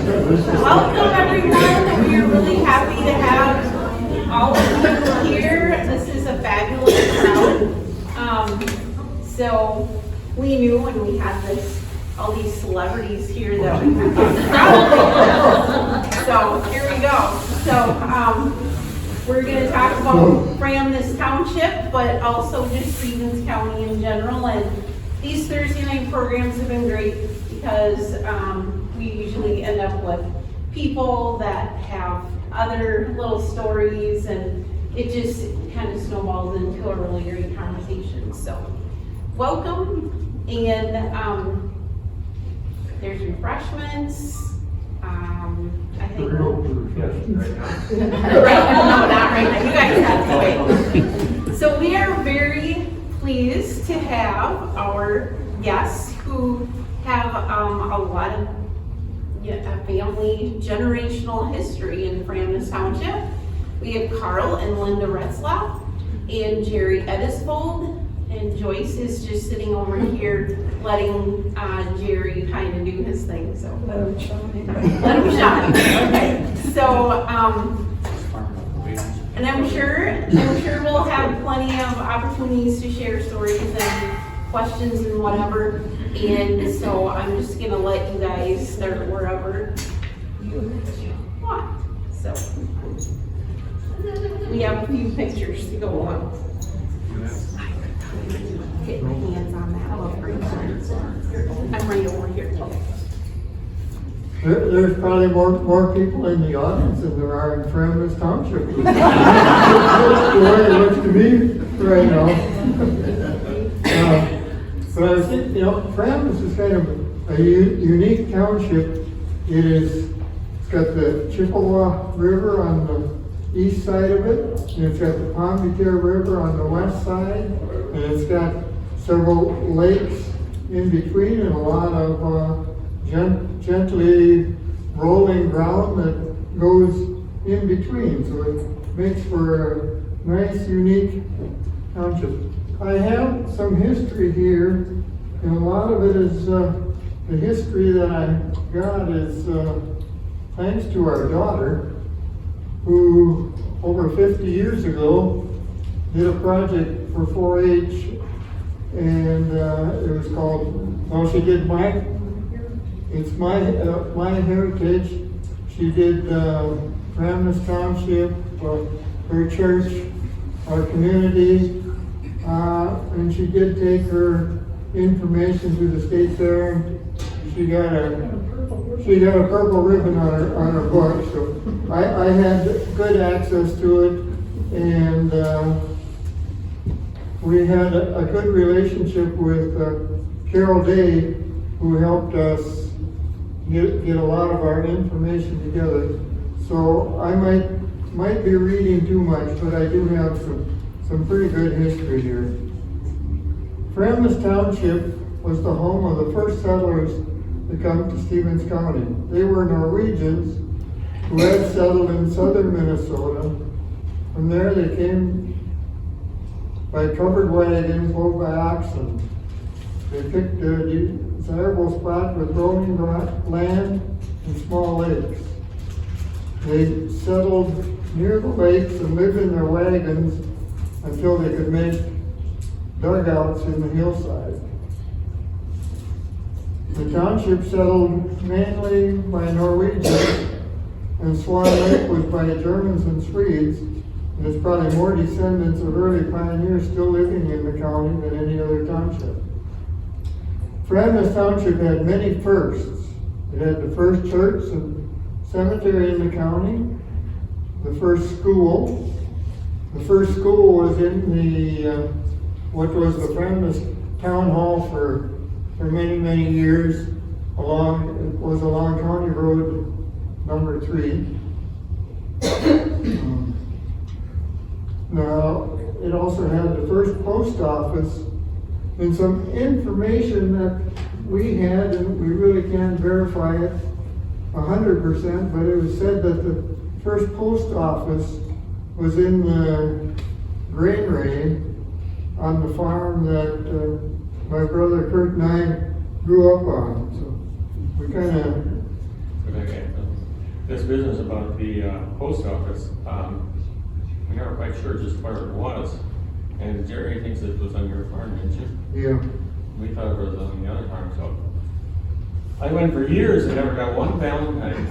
Welcome everyone. We are really happy to have all of you here. This is a fabulous crowd. So we knew when we had all these celebrities here that we would get a crowd. So here we go. So we're going to talk about Framnas Township, but also just Stevens County in general. And these Thursday night programs have been great because we usually end up with people that have other little stories, and it just kind of snowballs into a really great conversation. So welcome, and there's refreshments. I think right now. No, not right now. You guys have to wait. So we are very pleased to have our guests who have a lot of family generational history in Framnas Township. We have Carl and Linda Retzlaff and Jeri Ettesvold, and Joyce is just sitting over here letting Jeri kind of do his thing. So let him shine. Let him shine. Okay. So and I'm sure we'll have plenty of opportunities to share stories and questions and whatever. And so I'm just gonna let you guys start wherever you want. So we have a few pictures to go along. Get my hands on that. I'm right over here. Okay. There's probably more people in the audience than there are in Framnas Township. The way it looks to me right now. But I was thinking, Framnas is kind of a unique township. It's got the Chippewa River on the east side of it, and it's got the Pombeter River on the west side, and it's got several lakes in between and a lot of gently rolling ground that goes in between. So it makes for a nice, unique township. I have some history here, and a lot of it is the history that I got is thanks to our daughter, who over 50 years ago did a project for 4-H, and it was called, well, she did it's my heritage. She did Framnas Township, her church, our community, and she did take her information to the state fair, and she got a purple ribbon on her book. So I had good access to it, and we had a good relationship with Carol Day, who helped us get a lot of our information together. So I might be reading too much, but I do have some pretty good history here. Framnas Township was the home of the first settlers to come to Stevens County. They were Norwegians who had settled in southern Minnesota. From there they came by covered wagons pulled by oxen. They picked a desirable spot with rolling land and small lakes. They settled near the lakes and lived in their wagons until they could make dugouts in the hillside. The township settled mainly by Norwegians, and Swan Lake was by Germans and Swedes. And there's probably more descendants of early pioneers still living in the county than any other township. Framnas Township had many firsts. It had the first church and cemetery in the county, the first school. The first school was in the what was the Framnas Town Hall for many years. It was along County Road number 3. Now, it also had the first post office, and some information that we had, and we really can't verify it 100%, but it was said that the first post office was in the granary on the farm that my brother Kurt and I grew up on. So we kind of this business about the post office, we never quite sure just where it was. And Jeri thinks it was on your farm, didn't you? Yeah. We thought it was on the other farm, so. I went for years and never got one Valentine.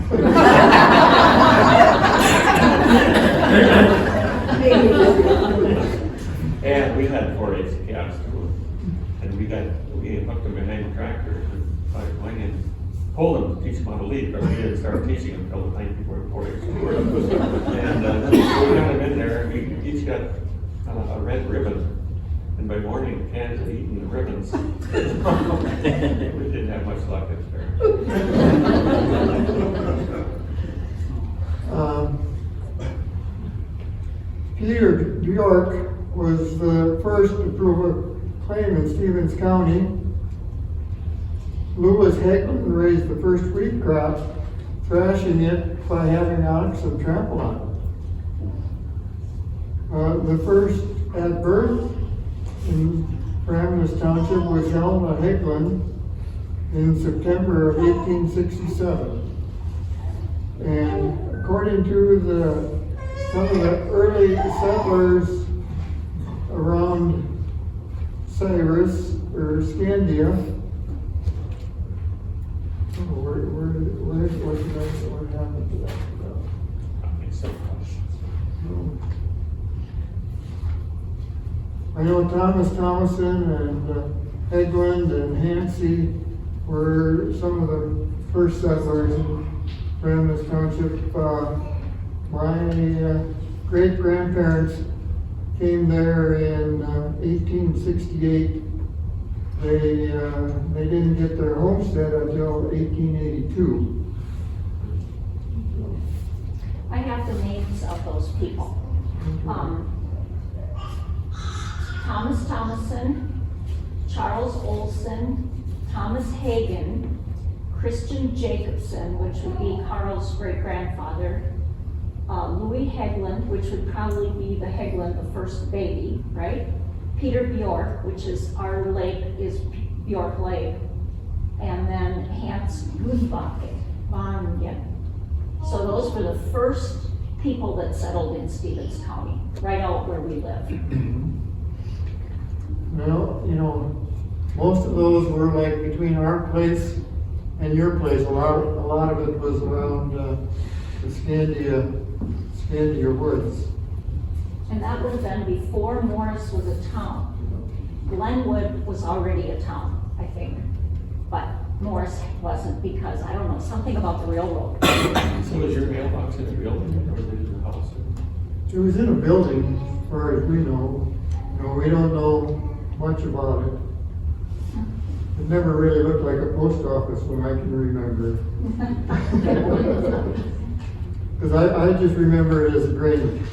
And we had 4-H calves too. And we hooked them behind the tractor to went in, pulled them, teach them how to lead, but we didn't start teaching them until the night before the 4-H tour. And then we got them in there, and we each got a red ribbon. And by morning, the cans had eaten the ribbons. We didn't have much luck this year. Peter Bjork was the first to prove a claim in Stevens County. Lewis Hegman raised the first wheat crop, thrashing it by having oxen trample on it. The first at birth in Framnas Township was Helma Hegland in September of 1867. And according to some of the early settlers around Cyrus or Scandia, what happened to that? I know Thomas Thomason and Hegland and Hansey were some of the first settlers in Framnas Township. My great-grandparents came there in 1868. They didn't get their homestead until 1882. I have the names of those people. Thomas Thomason, Charles Olson, Thomas Hagen, Christian Jacobson, which would be Carl's great-grandfather, Louis Hegland, which would probably be the Hegland, the first baby, right? Peter Bjork, which is our lake, is Bjork Lake, and then Hans Gudbakken. So those were the first people that settled in Stevens County, right out where we live. Well, most of those were like between our place and your place. A lot of it was around the Scandia woods. And that would have been before Morris was a town. Glenwood was already a town, I think, but Morris wasn't because, I don't know, something about the railroad. So was your mailbox in a building or was it in the house? It was in a building, as far as we know. We don't know much about it. It never really looked like a post office when I can remember. Because I just remember it as a drainage.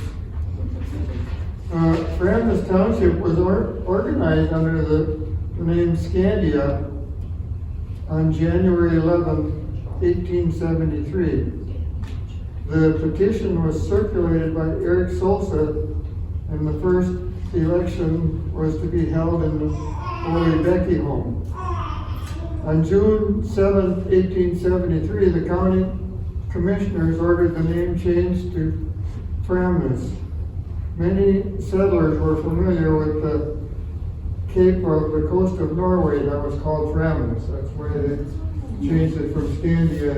Framnas Township was organized under the name Scandia on January 11, 1873. The petition was circulated by Eric Solsa, and the first election was to be held in the Holy Becky home. On June 7, 1873, the county commissioners ordered the name changed to Framnas. Many settlers were familiar with the cape of the coast of Norway that was called Framnas. That's why they changed it from Scandia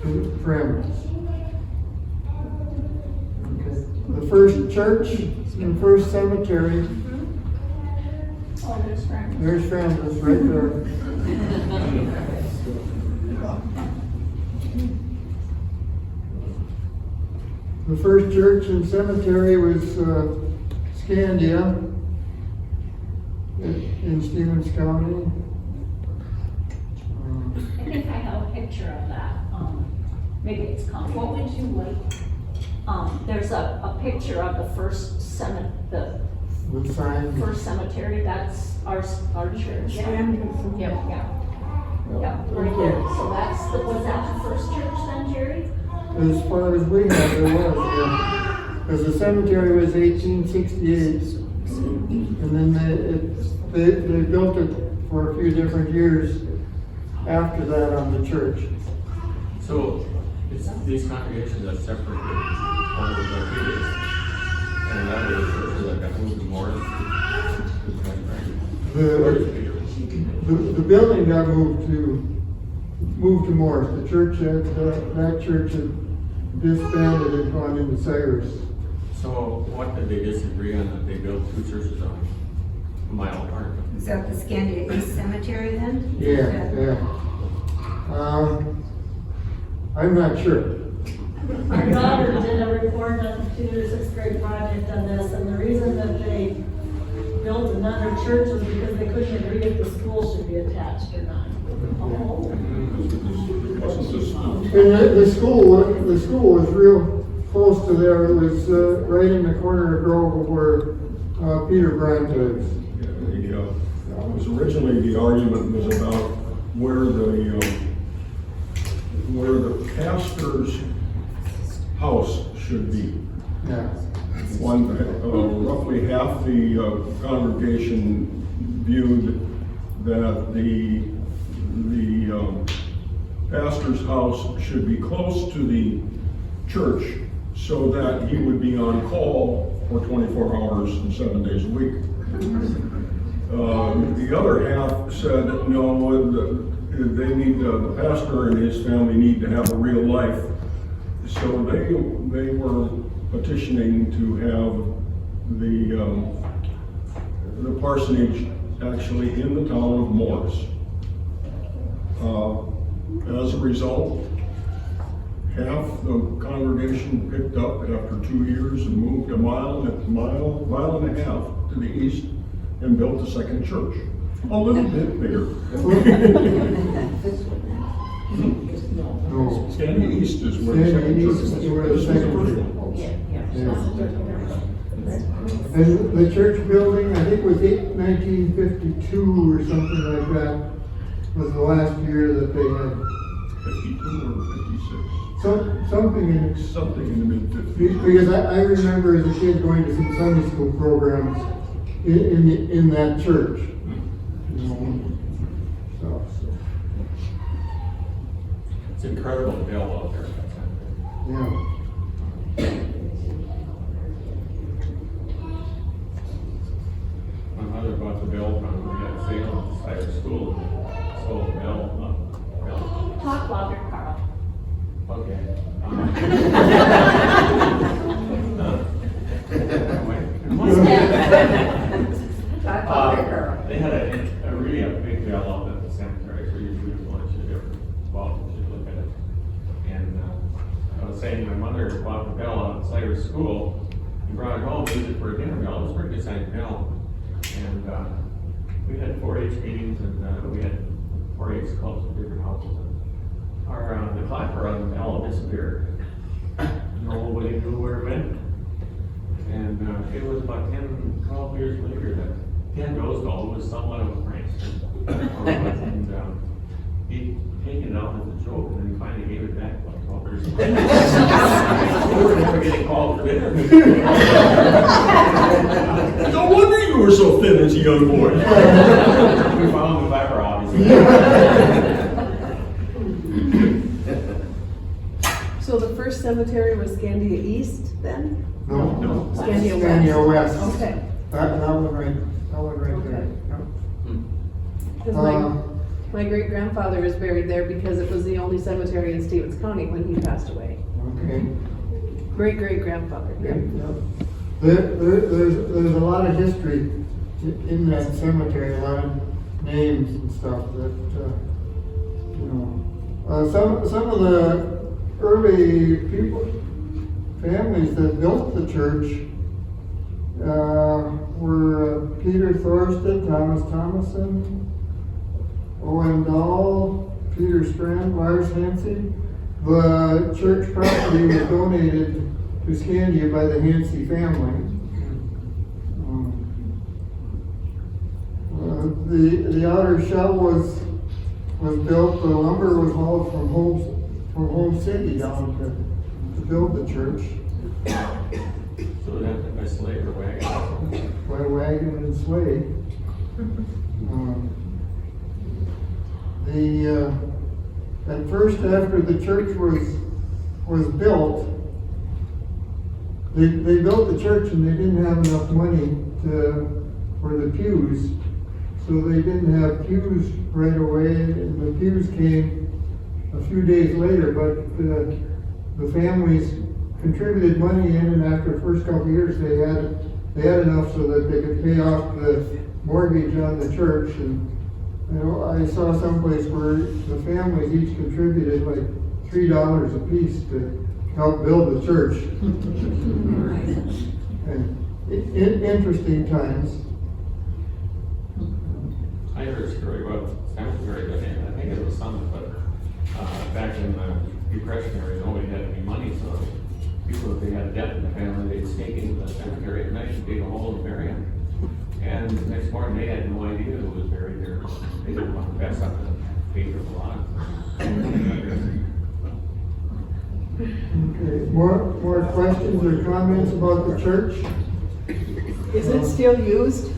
to Framnas. Okay. The first church and first cemetery. Oh, there's Framnas. There's Framnas right there. The first church and cemetery was Scandia in Stevens County. I think I have a picture of that. Maybe it's coming. What would you like? There's a picture of the first The sign. first cemetery. That's our church. Yeah. Yeah, right there. So was that the first church then, Jeri? As far as we have, there was, yeah. Because the cemetery was 1868, and then they built it for a few different years after that on the church. So, it's these congregations that separate one of the previous, and that was the church that got moved to Morris. The building got moved to Morris. The church that church had disbanded and gone into Cyrus. So what did they disagree on that they built two churches on a mile apart? Is that the Scandia East Cemetery then? Yeah. I'm not sure. Our daughter did a report on the 2 to 6th grade project on this, and the reason that they built another church was because they couldn't agree if the school should be attached or not. And the school was real close to there. It was right in the corner of Grove where Peter Brandt lives. It was originally, the argument was about where the pastor's house should be. Yeah. Roughly half the congregation viewed that the pastor's house should be close to the church so that he would be on call for 24 hours and 7 days a week. The other half said, no, they need, the pastor and his family need to have a real life. So they were petitioning to have the parsonage actually in the town of Morris. As a result, half the congregation picked up after 2 years and moved a mile and a half to the east and built a second church, a little bit bigger. No. Scandia East is where the second church is. Scandia East is where the second church is. And the church building, I think was 1952 or something like that, was the last year that they had 52 or 56. something in. Something in the mid-50s. Because I remember as a kid going to some Sunday school programs in that church. You know, so. It's incredible to build out there. Yeah. My mother bought the bill from, we had a sale at Cyrus School, sold the bill. Talk louder, Carl. Okay. They had a really big bell out at the cemetery, so usually lunch at every, well, you should look at it. And I was saying, my mother bought the bell out at Cyrus School, and brought it home, used it for a dinner bell. It was a pretty good sized bell. And we had 4-H meetings, and we had 4-H clubs at different houses. And the clapper on the bell disappeared. Nobody knew where it went. And it was about 10, 12 years later that Ken Roosevelt was somewhat of a prankster. And he'd taken it out as a joke, and then he finally gave it back like 12 years later. We were never getting called for dinner. No wonder you were so thin as a young boy. We found the clapper, obviously. So the first cemetery was Scandia East then? No. Scandia West? Scandia West. Okay. That one right there. Okay. Yeah. Because my great grandfather is buried there because it was the only cemetery in Stevens County when he passed away. Okay. Great great grandfather. Yeah. There's a lot of history in that cemetery, a lot of names and stuff that, some of the early families that built the church were Peter Thorston, Thomas Thomason, Owen Dahl, Peter Strand, Lars Hansi. The church property was donated to Scandia by the Hansi family. The outer shell was built, the lumber was hauled from Home City down to build the church. So that by sleigh or wagon? By wagon and sleigh. at first, after the church was built, they built the church and they didn't have enough money for the pews. So they didn't have pews right away, and the pews came a few days later, but the families contributed money in, and after the first couple of years, they had enough so that they could pay off the mortgage on the church. And you know, I saw someplace where the families each contributed like $3 a piece to help build the church. And interesting times. I heard a story about cemetery, but I think it was some, but back in the Depression era, nobody had any money, so people, if they had death in the family, they'd sneak into the cemetery at night and dig a hole and bury him. And the next morning, they had no idea who was buried there. They didn't want to mess up the fate of the lot. Okay, more questions or comments about the church? Is it still used?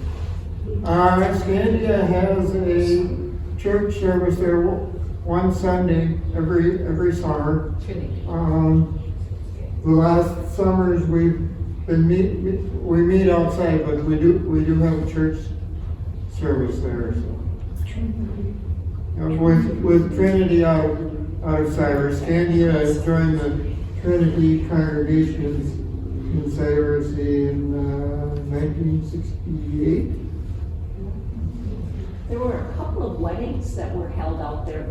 Scandia has a church service there one Sunday every summer. The last summers we meet outside, but we do have a church service there. So. With Trinity out of Cyrus, Scandia has joined the Trinity congregations in Cyrus in 1968. There were a couple of weddings that were held out there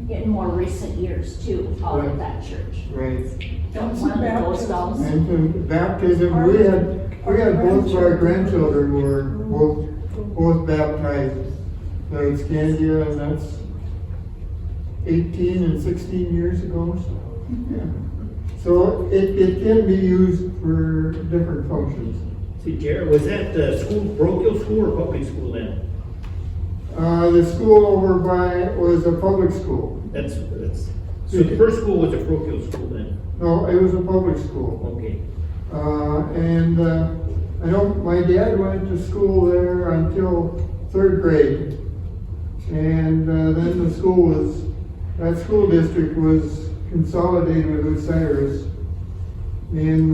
in more recent years too, out of that church. Right. One of those dolls. And for baptism, we had both of our grandchildren were both baptized at Scandia, and that's 18 and 16 years ago. So, yeah. So it can be used for different functions. See, Jared, was that school, parochial school or public school then? The school over by was a public school. That's, so the first school was a parochial school then? No, it was a public school. Okay. I know my dad went to school there until 3rd grade. And then the that school district was consolidated with Cyrus. And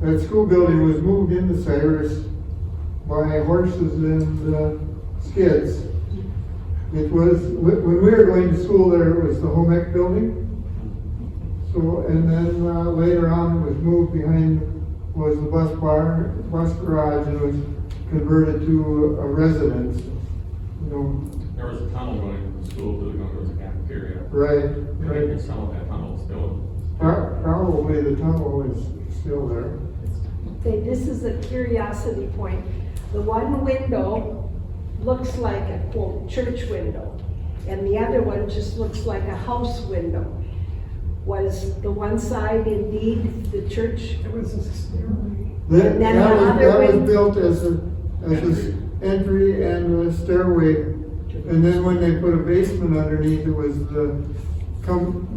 that school building was moved into Cyrus by horses and skids. It was, when we were going to school there, it was the home ec building. So, and then later on it was moved behind, was the bus garage, and it was converted to a residence. You know. There was a tunnel going from the school to the cafeteria. Right. And some of that tunnel still. Probably the tunnel is still there. Okay, this is a curiosity point. The one window looks like a quote church window, and the other one just looks like a house window. Was the one side indeed the church? It was a stairway. That was built as an entry and a stairway, and then when they put a basement underneath, it was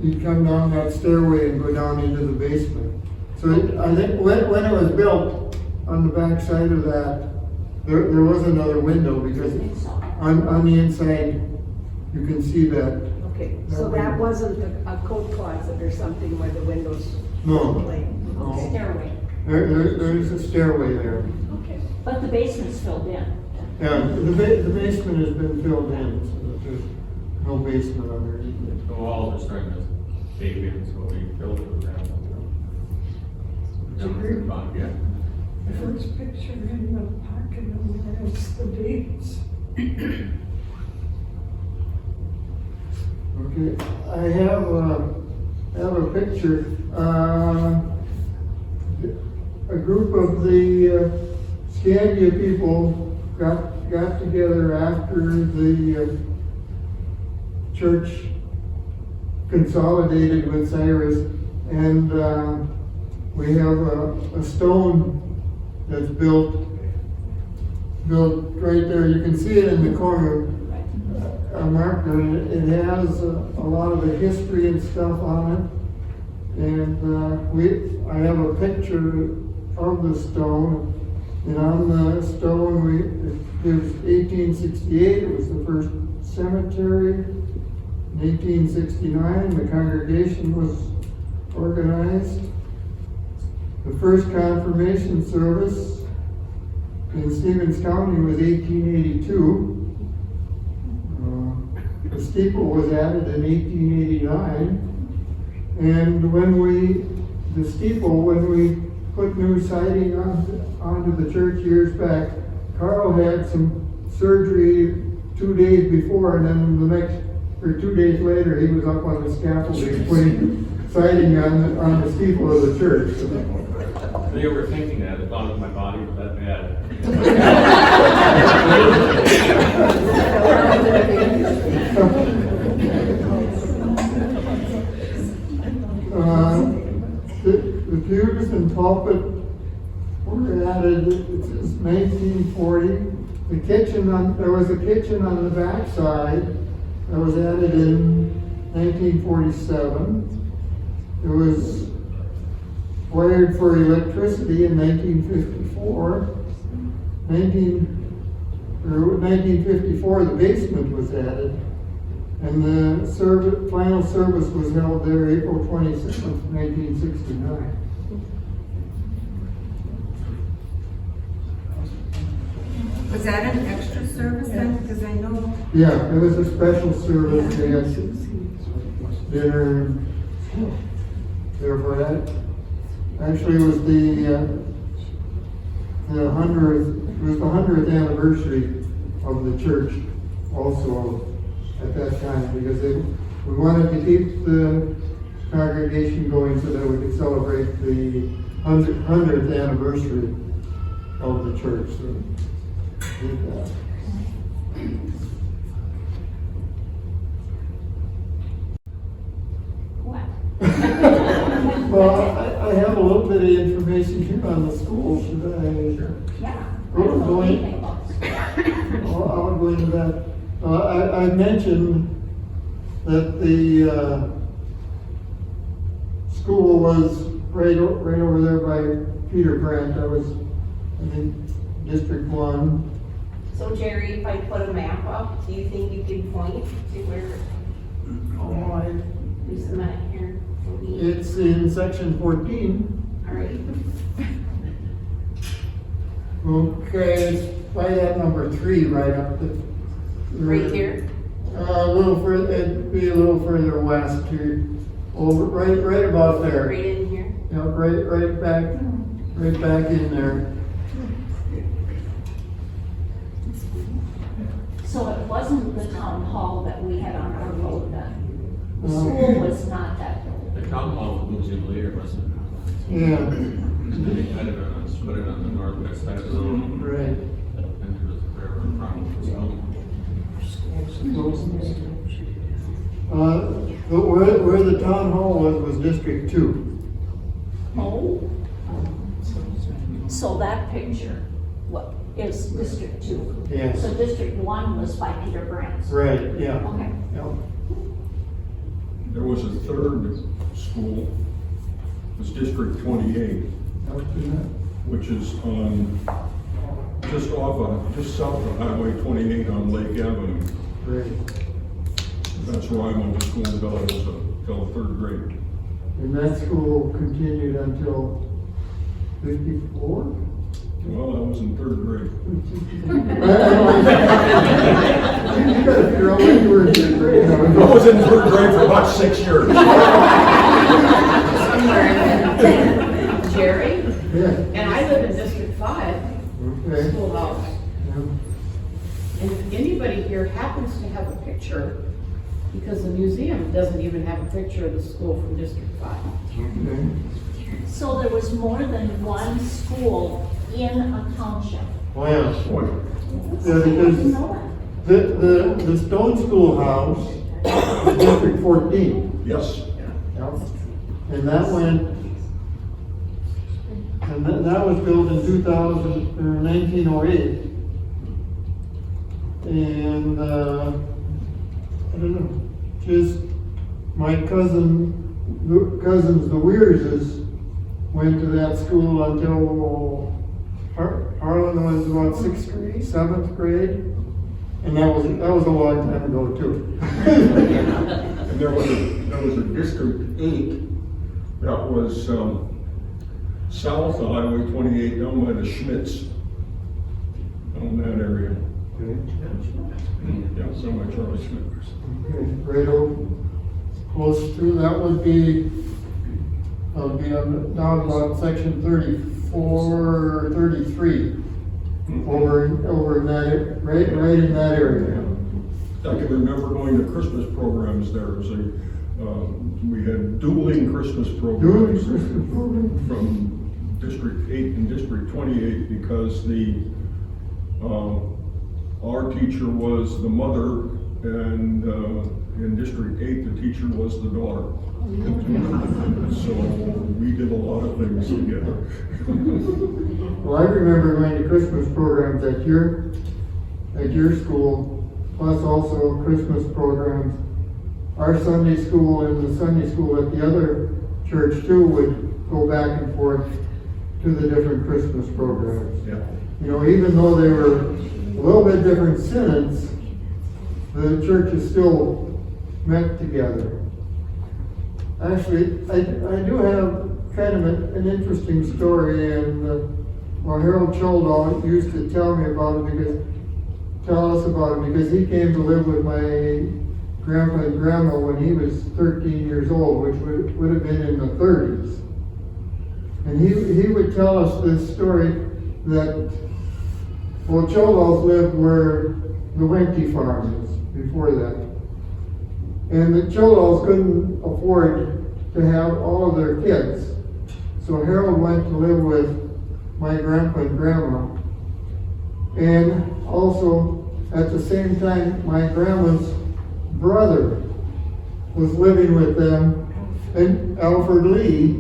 you'd come down that stairway and go down into the basement. So I think when it was built, on the back side of that, there was another window, because on the inside, you can see that. Okay, so that wasn't a coat closet or something where the windows No. were played? No. Okay. Stairway. There's a stairway there. Okay. But the basement's filled in. Yeah, the basement has been filled in, so that there's no basement underneath it. The walls are starting to cave in, so we built it around. Yeah. The first picture in the pocket of there is the dates. Okay, I have a picture. A group of the Scandia people got together after the church consolidated with Cyrus, and we have a stone that's built right there. You can see it in the corner. Marker. It has a lot of the history and stuff on it, and I have a picture of the stone, and on the stone it gives 1868, it was the first cemetery. In 1869, the congregation was organized. The first confirmation service in Stevens County was 1882. The steeple was added in 1889. And when we put new siding onto the church years back, Carl had some surgery 2 days before, and then 2 days later, he was up on the scaffolding putting siding on the steeple of the church. They were thinking that, as long as my body was that bad. The pews and pulpit were added, it says 1940. There was a kitchen on the back side that was added in 1947. It was wired for electricity in 1954. 1954, the basement was added. And the final service was held there April 27th, 1969. Was that an extra service then? Because I know. Yeah, it was a special service. They had dinner there for that. Actually, it was the 100th anniversary of the church also at that time, because we wanted to keep the congregation going so that we could celebrate the 100th anniversary of the church. So did that. What? Well, I have a little bit of information here on the school. Should I? Yeah. I Go don't know in. anything about this. I'll go into that. I mentioned that the school was right over there by Peter Grant. I was, I think, District 1. So Jerry, if I put a map up, do you think you can point to where? Just a minute here. It's in section 14. All right. Okay, it's by that number 3 right up the. Right here? A little further, it'd be a little further west here. Over, right about there. Right in here? Yeah, right back in there. So it wasn't the town hall that we had on our road then? The school was not that building? The town hall was moved in later, wasn't it? Yeah, And then they had it split it on the northwest side of the road. right. And there was a railroad problem. But where the town hall was District 2. Oh. So that picture, what, is District 2? Yes. So District 1 was by Peter Brandt's? Right, yeah. Okay. Yeah. There was a third school, it was District 28, which is on, just south of Highway 28 on Lake Avenue. Right. That's where I went to school until I was till 3rd grade. And that school continued until 54? Well, I was in 3rd grade. You gotta figure out when you were in 3rd grade. I was in 3rd grade for about 6 years. Jerry? Yeah. And I live in District 5, Okay. schoolhouse. Yeah. And if anybody here happens to have a picture, because the museum doesn't even have a picture of the school from District 5. Okay. So there was more than one school in a township? Wow. Boy, Yeah, I didn't because know that. the Stone Schoolhouse was District 14. yes, And that went, and that was built in 1908. And, I don't know, just my cousins, the Weirses, went to that school until Harlan was about 6th grade, 7th grade. And that was a long time ago too. And there was a District 8 that was south of Highway 28 down by the Schmitz, down that area. Yeah, somewhere Charlie Schmidt. Okay, right over, close to, that would be on, down about section 34, 33. Over in that, right in that area. I can remember going to Christmas programs there. We had dueling Christmas programs from District 8 and District 28 because our teacher was the mother, and in District 8 the teacher was the daughter. So we did a lot of things together. Well, I remember going to Christmas programs at your school, plus also Christmas programs. Our Sunday school and the Sunday school at the other church too would go back and forth to the different Christmas programs. Yeah. You know, even though they were a little bit different synods, the churches still met together. Actually, I do have kind of an interesting story, and well, Harold Choldahl used to tell us about it because he came to live with my grandpa and grandma when he was 13 years old, which would have been in the 30s. And he would tell us this story that, well, Choldahls lived where the Winkte farm is before that. And the Choldahls couldn't afford to have all of their kids. So Harold went to live with my grandpa and grandma. And also, at the same time, my grandma's brother was living with them, and Alfred Lee,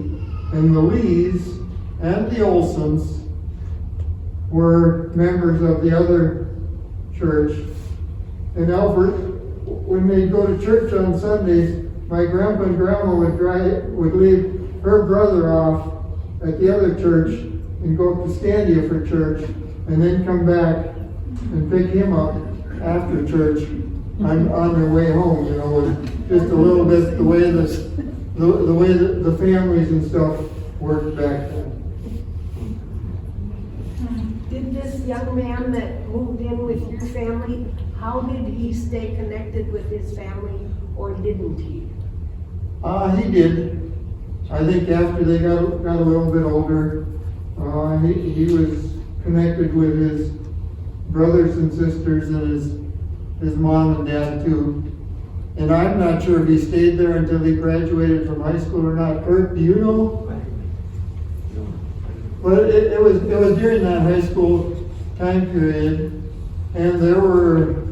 and the Lees and the Olsons were members of the other church. And Alfred, when they'd go to church on Sundays, my grandpa and grandma would leave her brother off at the other church and go to Scandia for church, and then come back and pick him up after church on their way home. You know, just a little bit the way the families and stuff worked back then. Did this young man that moved in with your family, how did he stay connected with his family, or didn't he? He did. I think after they got a little bit older, he was connected with his brothers and sisters and his mom and dad too. And I'm not sure if he stayed there until he graduated from high school or not. Kurt, do you know? But it was during that high school time period, and there were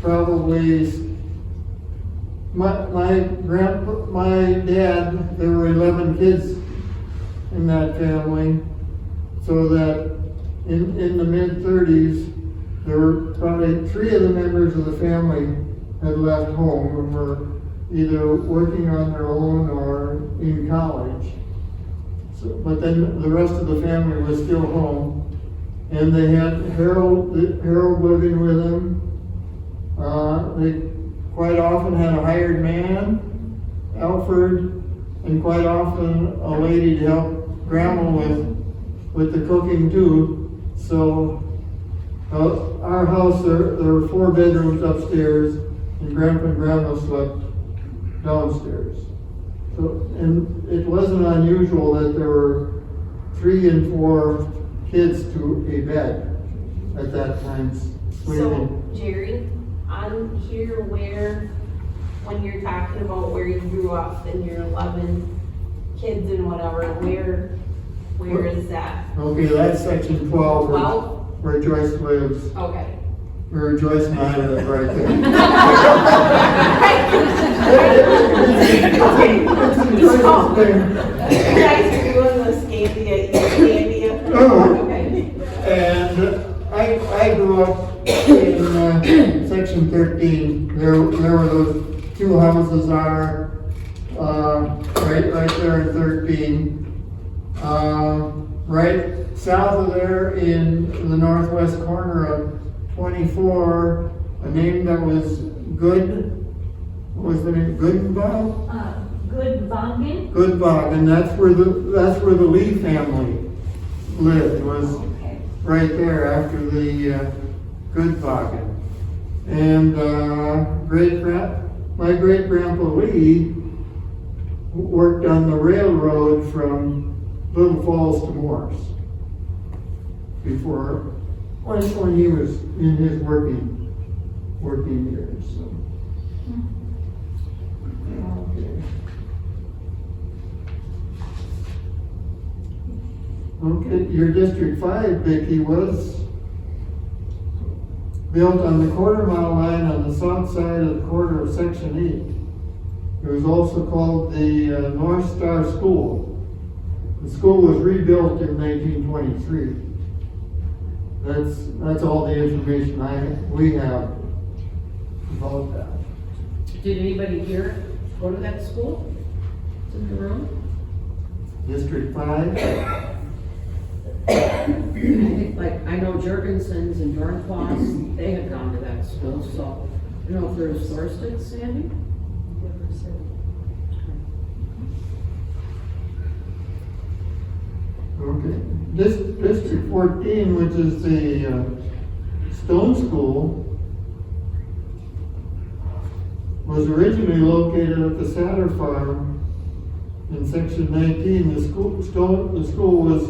probably my dad, there were 11 kids in that family, so that in the mid-30s, there were probably 3 of the members of the family had left home and were either working on their own or in college. So, but then the rest of the family was still home, and they had Harold living with them. They quite often had a hired man, Alfred, and quite often a lady to help Grandma with the cooking too. So our house, there were 4 bedrooms upstairs, and Grandpa and Grandma slept downstairs. So, and it wasn't unusual that there were 3 and 4 kids to a bed at that time. So, Jeri, on here when you're talking about where you grew up and your 11 kids and whatever, where is that? Okay, that's section 12, 12? where Joyce lives. Okay. Where Joyce and I live, right there. You guys are doing the Scandia. Oh. Okay. And I grew up in section 13. There were those 2 houses are right there in 13. Right south of there in the northwest corner of 24, a name that was good, what was the name, Goodenbach? Good Vangen? Goodbog, that's where the Lee family lived, was Okay. right there after the Goodbogen. And my great grandpa Lee worked on the railroad from Little Falls to Morris before, when he was in his working years. So. Okay, your District 5, Vicki, was built on the quarter-mile line on the south side of the quarter of Section 8. It was also called the North Star School. The school was rebuilt in 1923. That's all the information we have about that. Did anybody here go to that school? It's in the room? District 5? Like, I know Jurgensen's and Dornquist, they had gone to that school, so I don't know if there's Thorsted, Sandy? Okay. District 14, which is the Stone School, was originally located at the Satter Farm in Section 19. The school was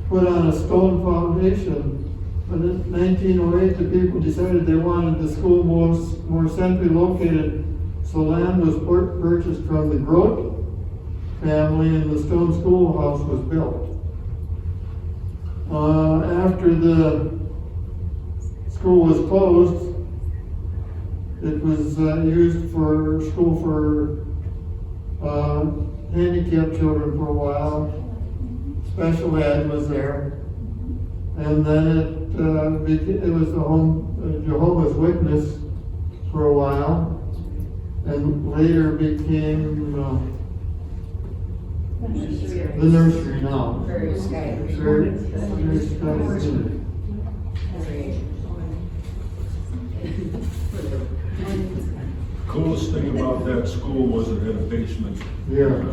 put on a stone foundation, but in 1908 the people decided they wanted the school more centrally located, so land was purchased from the Grote family and the stone schoolhouse was built. After the school was closed, it was used for school for handicapped children for a while. Special ed was there. And then it was the home Jehovah's Witness for a while. And later became the nursery now. Very scattered. Very scattered. Coolest thing about that school was it had a basement. Yeah.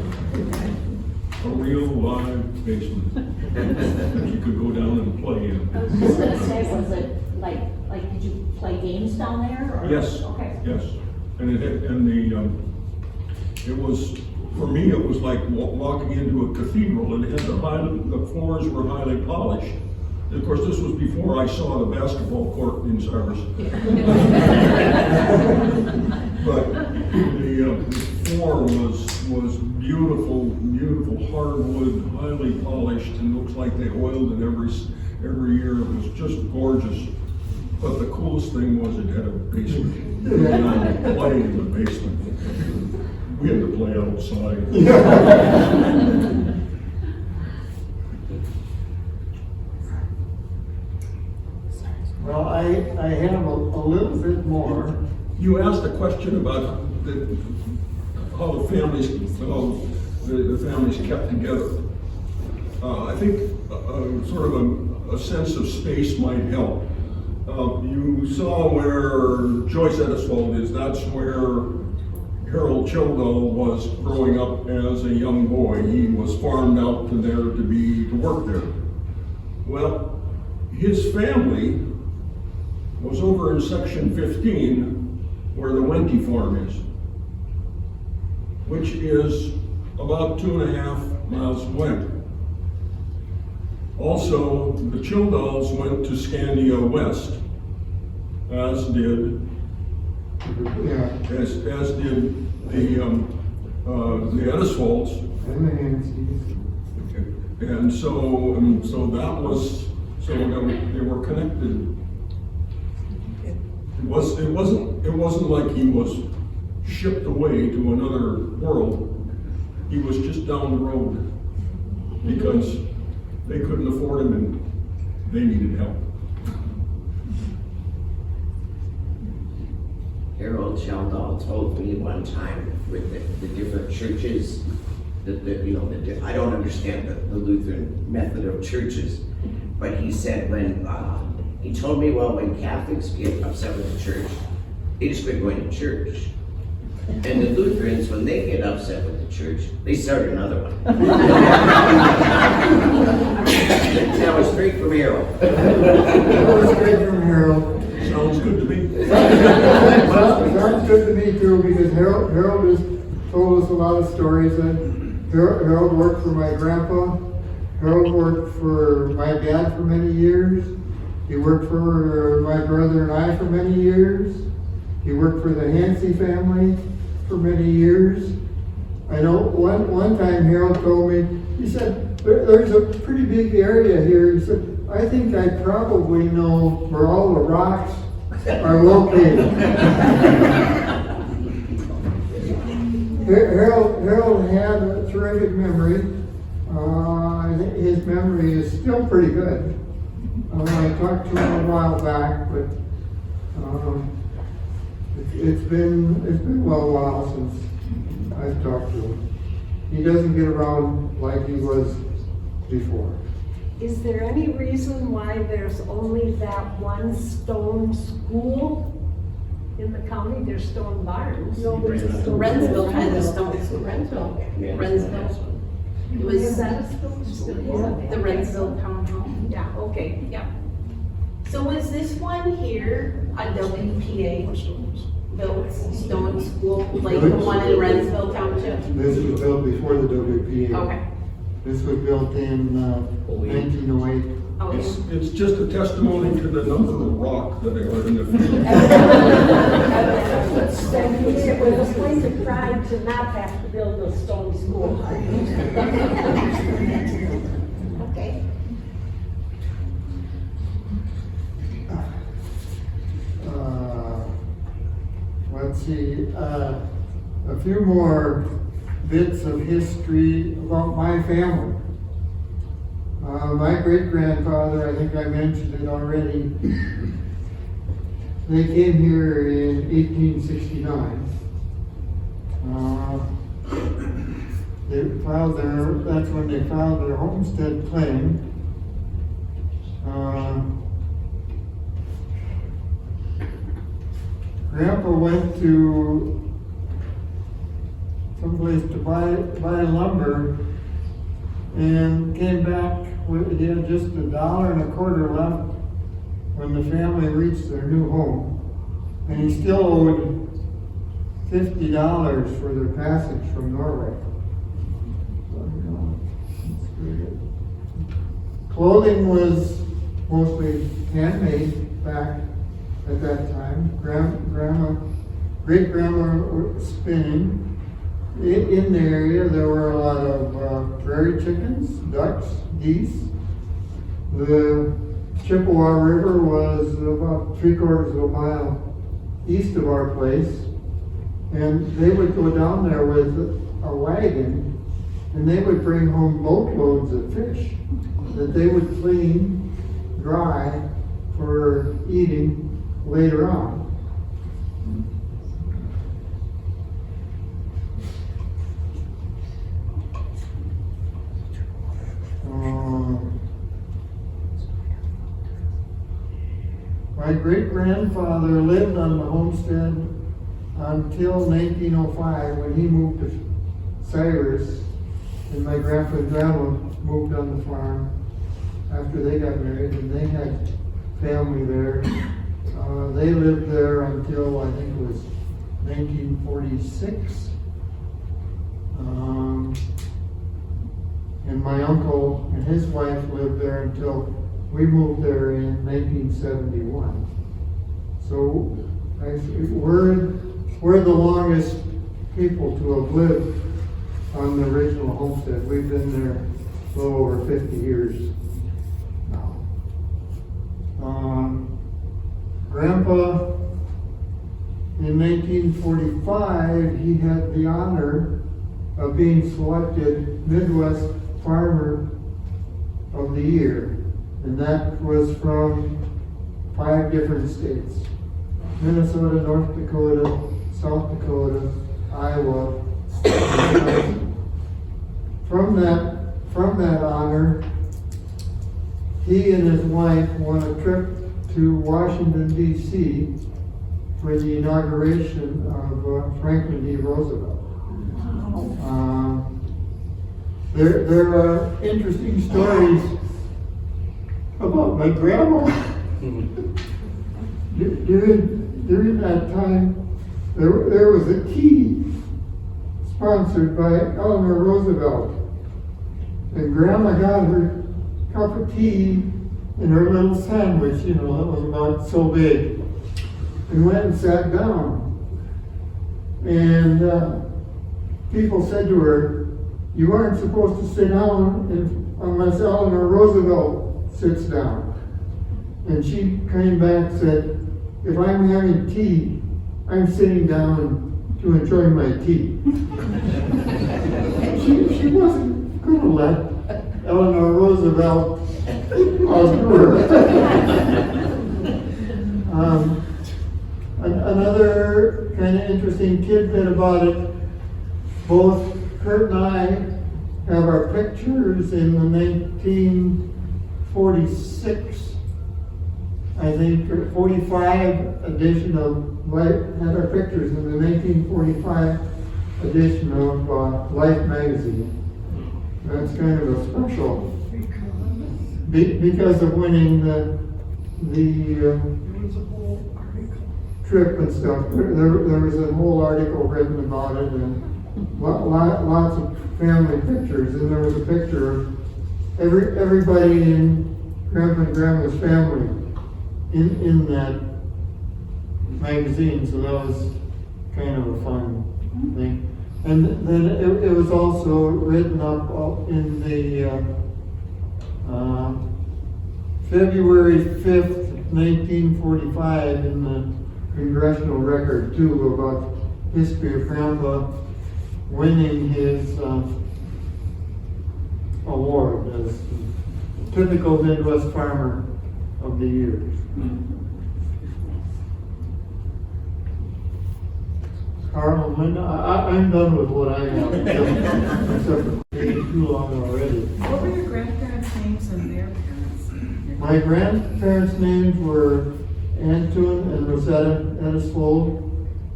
A real live basement that you could go down and play in. I was just gonna say, was it like, did you play games down there, or? Yes. Okay. Yes, and it was, for me, it was like walking into a cathedral, and it had the floors were highly polished. And of course, this was before I saw the basketball court in Cyrus. But the floor was beautiful hardwood, highly polished, and looks like they oiled it every year. It was just gorgeous. But the coolest thing was it had a basement. You could play in the basement. We had to play outside. Well, I have a little bit more. You asked a question about how the families kept together. I think sort of a sense of space might help. You saw where Joyce Ettesvold is. That's where Harold Childo was growing up as a young boy. He was farmed out to work there. Well, his family was over in Section 15, where the Wente farm is, which is about 2.5 miles away. Also, the Childals went to Scandia West, as did the Ettesvolds. And the Nancy's. And so that was, they were connected. It wasn't like he was shipped away to another world. He was just down the road because they couldn't afford him and they needed help. Harold Sheldon told me one time with the different churches that I don't understand the Lutheran method of churches, but he said when He told me, well, when Catholics get upset with the church, they just quit going to church. And the Lutherans, when they get upset with the church, they start another one. That was straight from Harold. That was straight from Harold. Sounds good to me. Sounds good to me too, because Harold has told us a lot of stories. Harold worked for my grandpa. Harold worked for my dad for many years. He worked for my brother and I for many years. He worked for the Hansey family for many years. I know one time Harold told me, he said, there's a pretty big area here. He said, I think I probably know where all the rocks are located. Harold had a terrific memory. His memory is still pretty good. I talked to him a while back, but it's been a while since I've talked to him. He doesn't get around like he was before. Is there any reason why there's only that one stone school in the county? There's stone barns. No, there's a stone. Rendsville had a stone, Rendsville. It was Is that a stone school? the Rendsville Town Hall. Yeah, okay. Yeah. So was this one here a WPA built stone school, like the one in Rendsville Township? This was built before the WPA. Okay. This was built in 1908. Okay. It's just a testimony to the number of rock that are in the field. It was a point of pride to not have to build a stone school. Okay. Let's see, a few more bits of history about my family. My great-grandfather, I think I mentioned it already, they came here in 1869. That's when they filed their homestead claim. Grandpa went to someplace to buy lumber and came back with, he had just $1.25 left when the family reached their new home. And he still owed $50 for their passage from Norway. So, that's pretty good. Clothing was mostly handmade back at that time. Great-grandma was spinning. In the area, there were a lot of prairie chickens, ducks, geese. The Chippewa River was about 3/4 of a mile east of our place. And they would go down there with a wagon, and they would bring home boatloads of fish that they would clean dry for eating later on. My great-grandfather lived on the homestead until 1905 when he moved to Cyrus, and my grandpa and grandma moved on the farm after they got married, and they had family there. They lived there until I think it was 1946. And my uncle and his wife lived there until we moved there in 1971. So we're the longest people to have lived on the original homestead. We've been there a little over 50 years now. Grandpa, in 1945, he had the honor of being selected Midwest Farmer of the Year. And that was from 5 different states: Minnesota, North Dakota, South Dakota, Iowa. From that honor, he and his wife won a trip to Washington DC for the inauguration of Franklin D. Roosevelt. There are interesting stories about my grandma. During that time, there was a tea sponsored by Eleanor Roosevelt. And Grandma got her cup of tea and her little sandwich, that was about so big, and went and sat down. And people said to her, "You aren't supposed to sit down unless Eleanor Roosevelt sits down." And she came back and said, "If I'm having tea, I'm sitting down to enjoy my tea." She wasn't going to let Eleanor Roosevelt outdo her. Another kind of interesting tidbit about it, both Kurt and I have our pictures in the 1946, I think, or 45 edition of Life, had our pictures in the 1945 edition of Life magazine. That's kind of a special, because of winning the trip and stuff. There was a whole article written about it, and lots of family pictures, and there was a picture of everybody in Grandpa and Grandma's family in that magazine, so that was kind of a fun thing. And then it was also written up in the February 5th, 1945 in the Congressional Record too, about history of Grandpa winning his award as typical Midwest farmer of the year. Carl and Linda, I'm done with what I have, except for taking too long already. What were your grandparents' names and their parents? My grandparents' names were Antoine and Rosetta Ettesvold,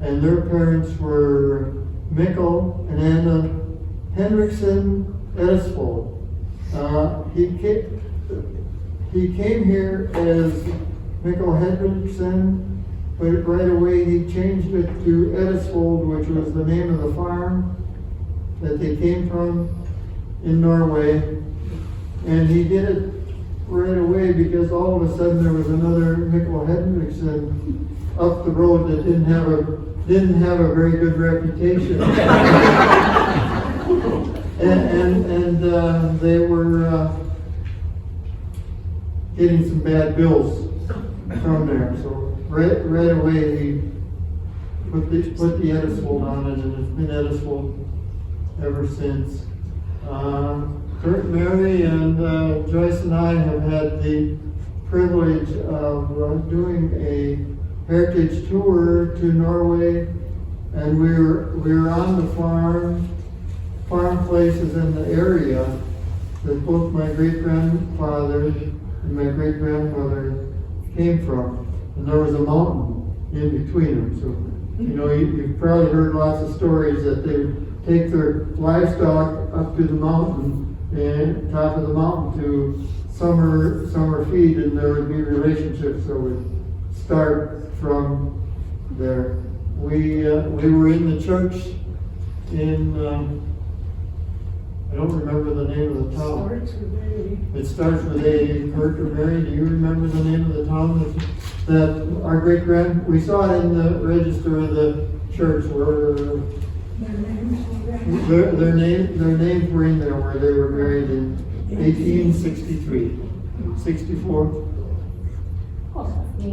and their parents were Mikkel and Anna Henriksen Ettesvold. He came here as Mikkel Henriksen, but right away he changed it to Ettesvold, which was the name of the farm that they came from in Norway. And he did it right away because all of a sudden there was another Mikkel Henriksen up the road that didn't have a very good reputation. and they were getting some bad bills from there. So right away he put the Ettesvold on it, and it's been Ettesvold ever since. Kurt, Mary, and Joyce and I have had the privilege of doing a heritage tour to Norway, and we were on the farm places in the area that both my great-grandfather and my great-grandmother came from. And there was a mountain in between them. So, you've probably heard lots of stories that they would take their livestock up to the mountain, and top of the mountain to summer feed, and there would be relationships that would start from there. We were in the church in, I don't remember the name of the town. It starts with A. Kurt or Mary, do you remember the name of the town that our we saw it in the register of the church where their names were in there, where they were married in 1863, 64.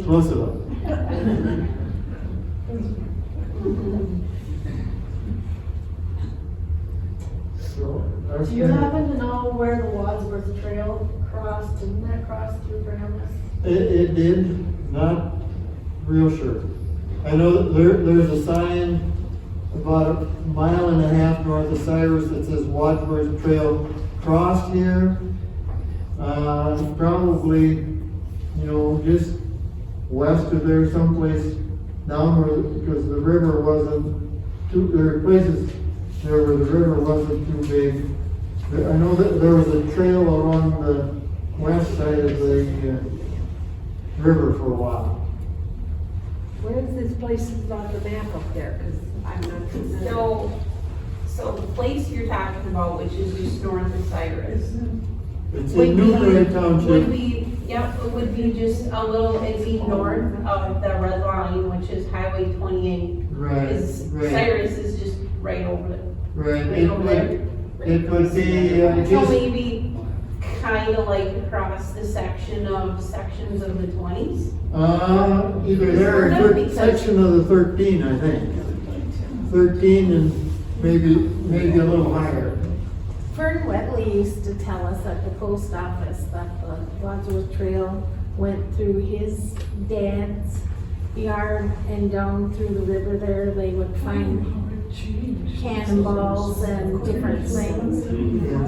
Close enough. Do you happen to know where the Wadsworth Trail crossed? Didn't that cross through Framnas? It did, not real sure. I know that there's a sign about 1.5 miles north of Cyrus that says Wadsworth Trail crossed here. Probably, just west of there someplace down where, because the river wasn't too, there were places there where the river wasn't too big. I know that there was a trail along the west side of the river for a while. Where's this places on the map up there? Cause I'm not familiar. So the place you're talking about, which is just north of Cyrus. It's would in be- Newbury Township. Would be, yep, it would be just a little, it'd be north of the red line, which is Highway 28. Right, Is right. Cyrus is just right over it. Right, Right it over there. would be, So just, maybe kinda like across the sections of the 20s. either there or Sort of, because- section of the 13, I think. 13 and maybe a little higher. Fern Webley used to tell us at the post office that the Wadsworth Trail went through his dad's yard and down through the river there. They would find cannonballs and different things.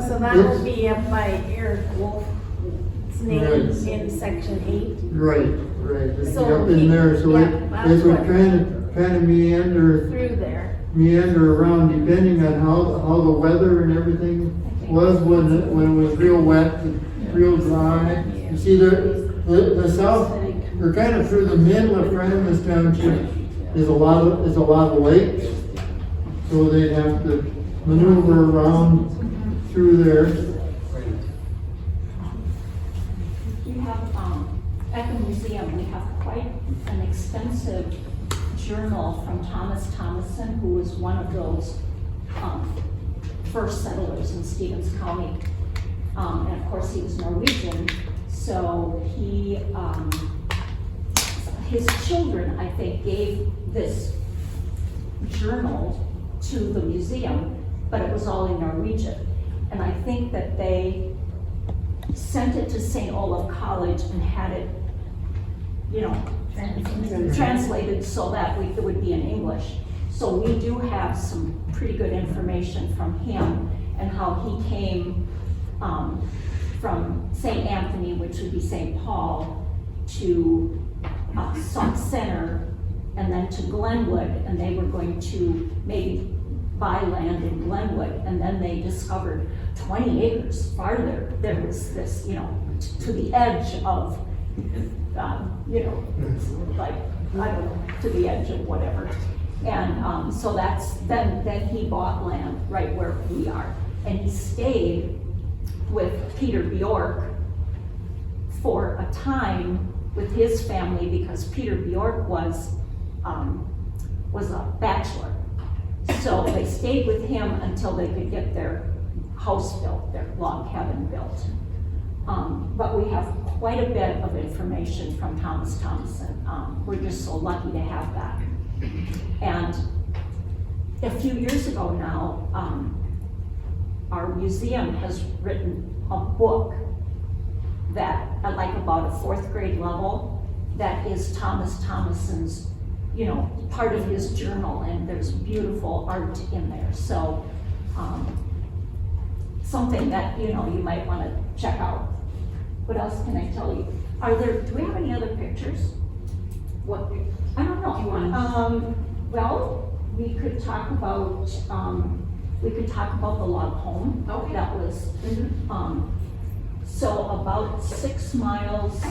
So that would be up by Eric Wolf's name Right. in section 8. Right, it'd So be up in there, so yeah, it that's would what- kind of Through there. meander around depending on how the weather and everything was when it was real wet, and real dry. You see, the south, or kind of through the middle of Framnas Township is a lot of lakes. So they'd have to maneuver around through there. We have, at the museum, we have quite an extensive journal from Thomas Thomason, who was one of those, first settlers in Stevens County. And of course, he was Norwegian, so he, his children, I think, gave this journal to the museum, but it was all in Norwegian. And I think that they sent it to St. Olaf College and had it, translated so that it would be in English. So we do have some pretty good information from him and how he came from St. Anthony, which would be St. Paul, to Sauk Center, and then to Glenwood, and they were going to maybe buy land in Glenwood, and then they discovered 20 acres farther, there was this, to the edge of, like, I don't know, to the edge of whatever. And so then he bought land right where we are, and he stayed with Peter Bjork for a time with his family, because Peter Bjork was a bachelor. So they stayed with him until they could get their house built, their log cabin built. But we have quite a bit of information from Thomas Thomason. We're just so lucky to have that. And a few years ago now, our museum has written a book that, like about a 4th grade level, that is Thomas Thomason's, part of his journal, and there's beautiful art in there. So, something that, you might want to check out. What else can I tell you? Do we have any other pictures? What, I don't know. Do you want- Well, we could talk about the log home. Okay. That was, so about 6 miles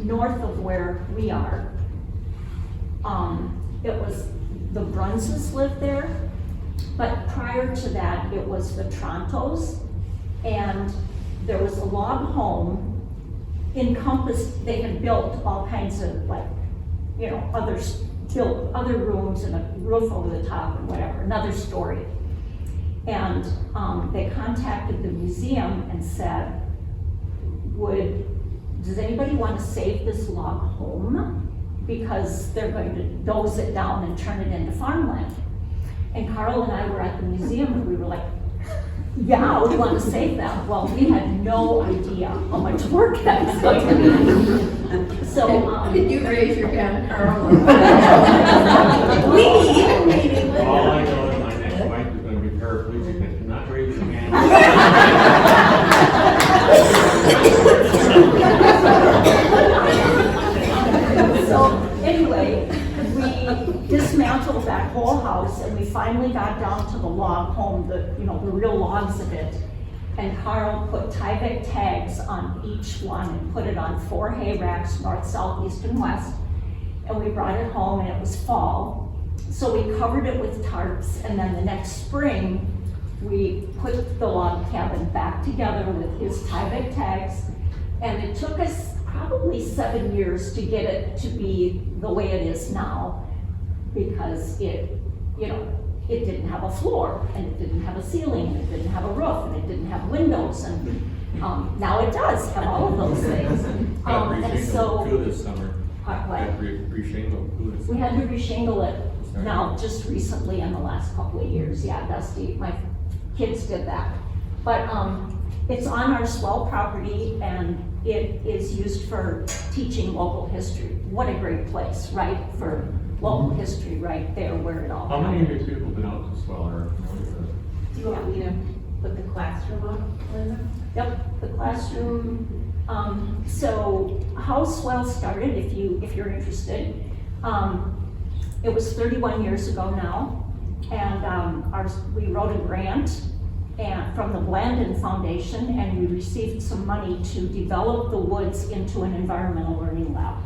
north of where we are. It was, the Brunses lived there, but prior to that, it was the Trontos, and there was a log home encompassed, they had built all kinds of, like, built other rooms and a roof over the top and whatever, another story. And they contacted the museum and said, does anybody want to save this log home? Because they're going to doze it down and turn it into farmland. And Carl and I were at the museum and we were like, yeah, we want to save that. Well, we had no idea how much work that was going to be. So, Did you raise your hand, Carl? we even made it with All I them. know is my next wife is gonna be paraplegic, and not raise your hand. Anyway, we dismantled that whole house and we finally got down to the log home, the real logs of it. And Carl put Tyvek tags on each one and put it on 4 hay racks, north, south, east, and west. And we brought it home and it was fall. So we covered it with tarps, and then the next spring, we put the log cabin back together with his Tyvek tags. And it took us probably 7 years to get it to be the way it is now, because it didn't have a floor, and it didn't have a ceiling, and it didn't have a roof, and it didn't have windows, and now it does have all of those things. And so, too this summer. what? Reshingle too this We summer. had to reshingle it now, just recently in the last couple of years. Yeah, Dusty, my kids did that. But it's on our swell property, and it is used for teaching local history. What a great place, right, for local history right there where it all How happened. many of you people been out to Swell or? Do you want me to put the classroom up, Linda? Yep, the classroom. So how Swell started, if you're interested, it was 31 years ago now, and we wrote a grant from the Blandon Foundation, and we received some money to develop the woods into an environmental learning lab.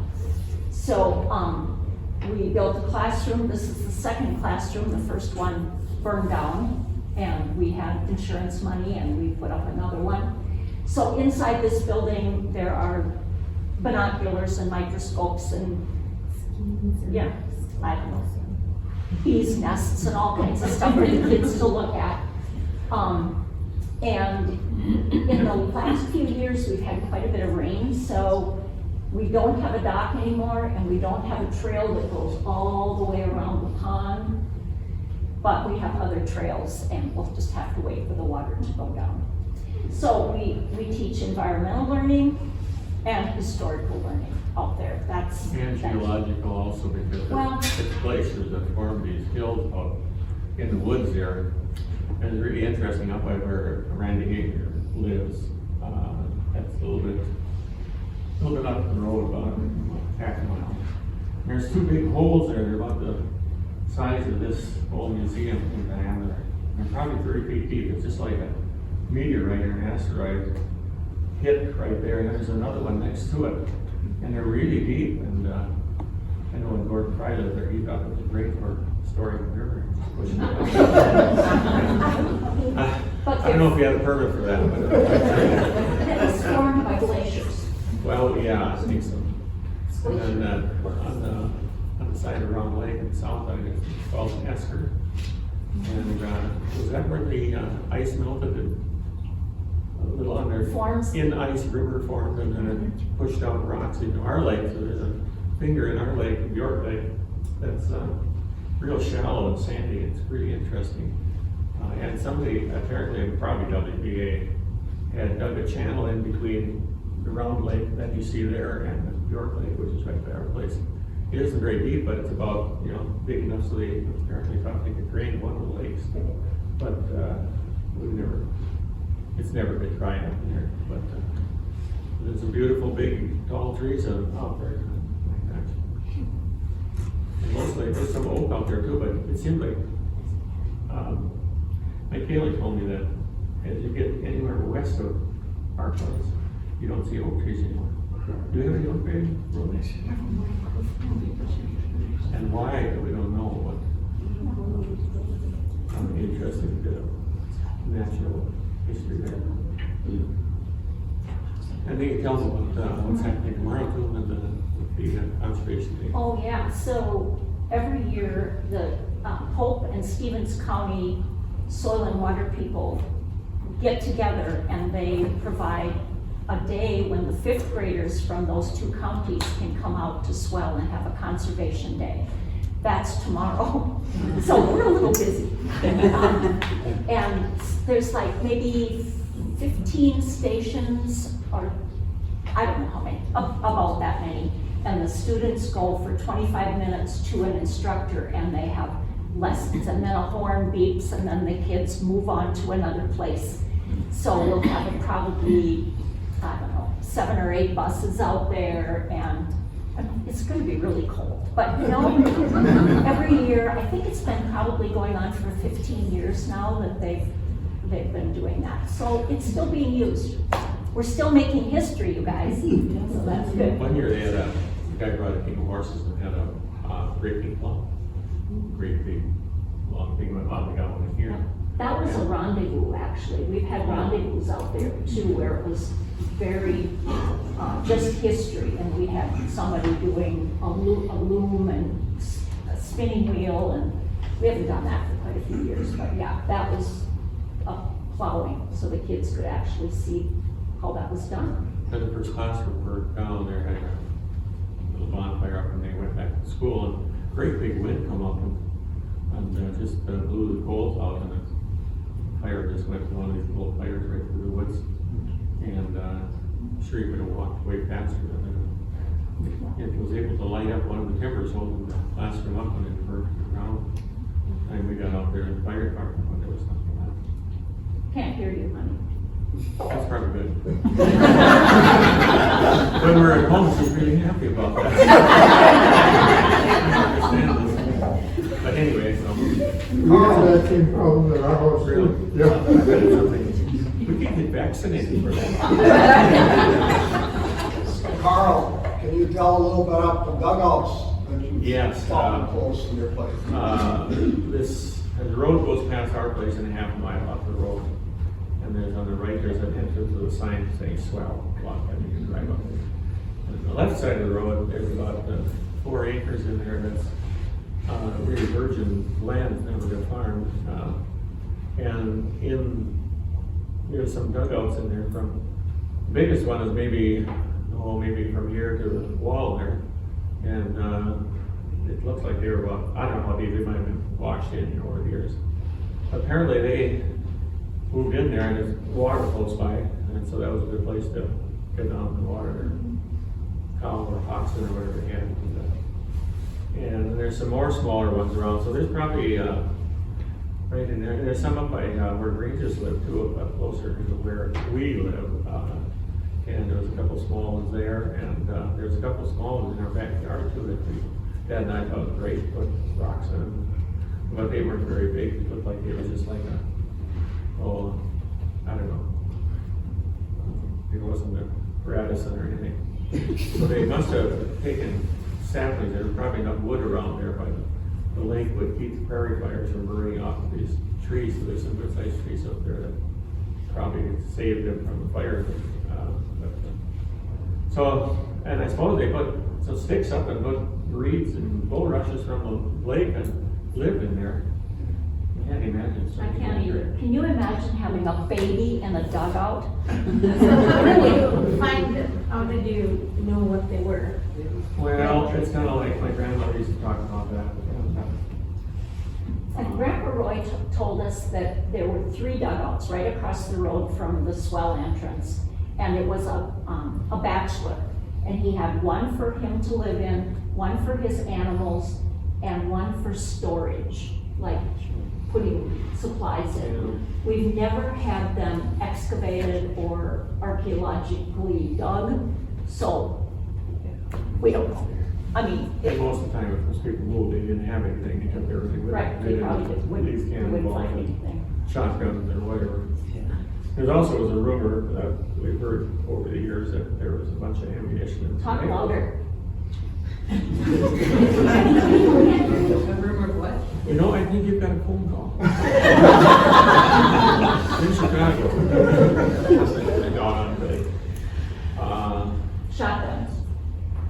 So we built a classroom. This is the second classroom. The first one burned down, and we had insurance money, and we put up another one. So inside this building, there are binoculars and microscopes and, yeah, I don't know, bees nests and all kinds of stuff for the kids to look at. And in the last few years, we've had quite a bit of rain, so we don't have a dock anymore, and we don't have a trail that goes all the way around the pond, but we have other trails, and we'll just have to wait for the water to go down. So we teach environmental learning and historical learning out there. And geological also, because Well- it's glaciers that form these hills out in the woods there. And it's really interesting up by where Randy Hager lives. That's a little bit up the road, about half a mile. There's 2 big holes there. They're about the size of this whole museum in diameter. They're probably 30 feet deep. It's just like a meteorite or an asteroid hit right there. And there's another one next to it. And they're really deep. And I know when Gordon Fry lived there, he thought it was great for storing the river. I don't know if he had a permit for that, but. It was formed by glaciers. Well, yeah, I think so. And then on the side of Round Lake in the south, I guess it's called Esker. And was that where the ice melted? A little under. Forms. In ice river formed, and then it pushed out rocks into our lake. So there's a finger in our lake, York Lake, that's real shallow and sandy. It's pretty interesting. And somebody, apparently probably WBA, had dug a channel in between the Round Lake that you see there and the York Lake, which is right by our place. It isn't very deep, but it's about, big enough so they apparently thought they could drain one of the lakes. But it's never been dry up in there. But there's some beautiful big tall trees out there. And mostly there's some oak out there too, but it seems like Mike Haley told me that as you get anywhere west of our place, you don't see oak trees anymore. Do you have any oak trees? And why? We don't know, but I'm interested in a bit of natural history there. I think it tells about what's happening tomorrow too with the conservation day. Oh, yeah, so every year, the Hope and Stevens County soil and water people get together, and they provide a day when the 5th graders from those 2 counties can come out to Swell and have a conservation day. That's tomorrow. So we're a little busy. And there's like maybe 15 stations, or I don't know how many, about that many. And the students go for 25 minutes to an instructor, and they have lessons, and then a horn beeps, and then the kids move on to another place. So we'll have probably, I don't know, 7 or 8 buses out there, and It's gonna be really cold, but you know, every year, I think it's been probably going on for 15 years now that they've been doing that. So it's still being used. We're still making history, you guys, so that's good. One year they had a guy brought a team of horses and had a great big club. Great big, long thing went on, they got one in here. That was a rendezvous, actually. We've had rendezvous out there too, where it was very, just history, and we had somebody doing a loom and a spinning wheel, and we haven't done that for quite a few years, but yeah, that was plowing, so the kids could actually see how that was done. And the first class were down there, had a little bonfire up, and they went back to school, and great big wind come up and just blew the coals out, and the fire just went through one of these little fires right through the woods. And I'm sure you would have walked way faster than it was able to light up one of the timbers holding the classroom up when it burned to the ground. And we got out there in the fire department when there was nothing left. Can't hear you, honey. That's probably good. When we're at home, she's really happy about that. I understand this. But anyway, so. We have that same problem in our house. Really? Yeah. We can get vaccinated for that. Carl, can you tell a little bit about the dugouts that you Yes, found close to your place? The road goes past our place in a half mile up the road. And there's on the right, there's an entrance with a sign saying swell, block, and you can drive up there. On the left side of the road, there's about 4 acres in there that's really virgin land, it's never been farmed. And there's some dugouts in there from, the biggest one is maybe from here to the wall there. And it looks like they were about, I don't know how deep, they might have been washed in over the years. Apparently they moved in there and there's water close by, and so that was a good place to get down in the water there. Cow or oxen or whatever they had. And there's some more smaller ones around, so there's probably, right in there, there's some up by where Rangers live too, up closer to where we live. And there was a couple small ones there, and there's a couple small ones in our backyard too that Dad and I thought great, put rocks in them. But they weren't very big, it looked like they were just like I don't know. It wasn't a Radisson or anything. So they must have taken saplings. There was probably enough wood around there by the lake would keep the prairie fires from burning off of these trees. So there's some good sized trees up there that probably saved them from the fire. And I suppose they put some sticks up and put reeds and bulrushes from the lake and lived in there. I can't imagine. I can't either. Can you imagine having a baby in a dugout? How did you know what they were? Well, it's kind of like my grandmother used to talk about that. And Grandpa Roy told us that there were 3 dugouts right across the road from the swell entrance. And it was a bachelor. And he had one for him to live in, one for his animals, and one for storage, like putting supplies in. We've never had them excavated or archaeologically dug, so we don't know. I mean, And most of the time, if those people moved, they didn't have anything, they kept everything with them. right, they probably wouldn't These find cannonballs and anything. shotguns or whatever. There also was a rumor that we've heard over the years that there was a bunch of ammunition. Talk louder. A rumor of what? You know, I think you've got a phone call. In Chicago. Shotguns.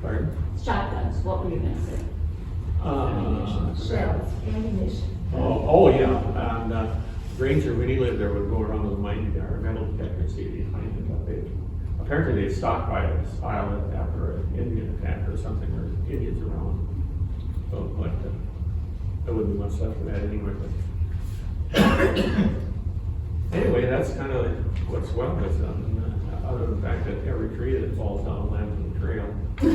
Pardon? Shotguns, what were you gonna say? Shells, ammunition. Oh, yeah, and Ranger, when he lived there, would go around with a mining metal detector, see if he find it. Apparently they stockpiled this island after an Indian attack or something, or Indians around. So, but there wouldn't be much left of that anyway. But anyway, that's kind of what swell has done, other than the fact that every tree that falls down lands in the trail. We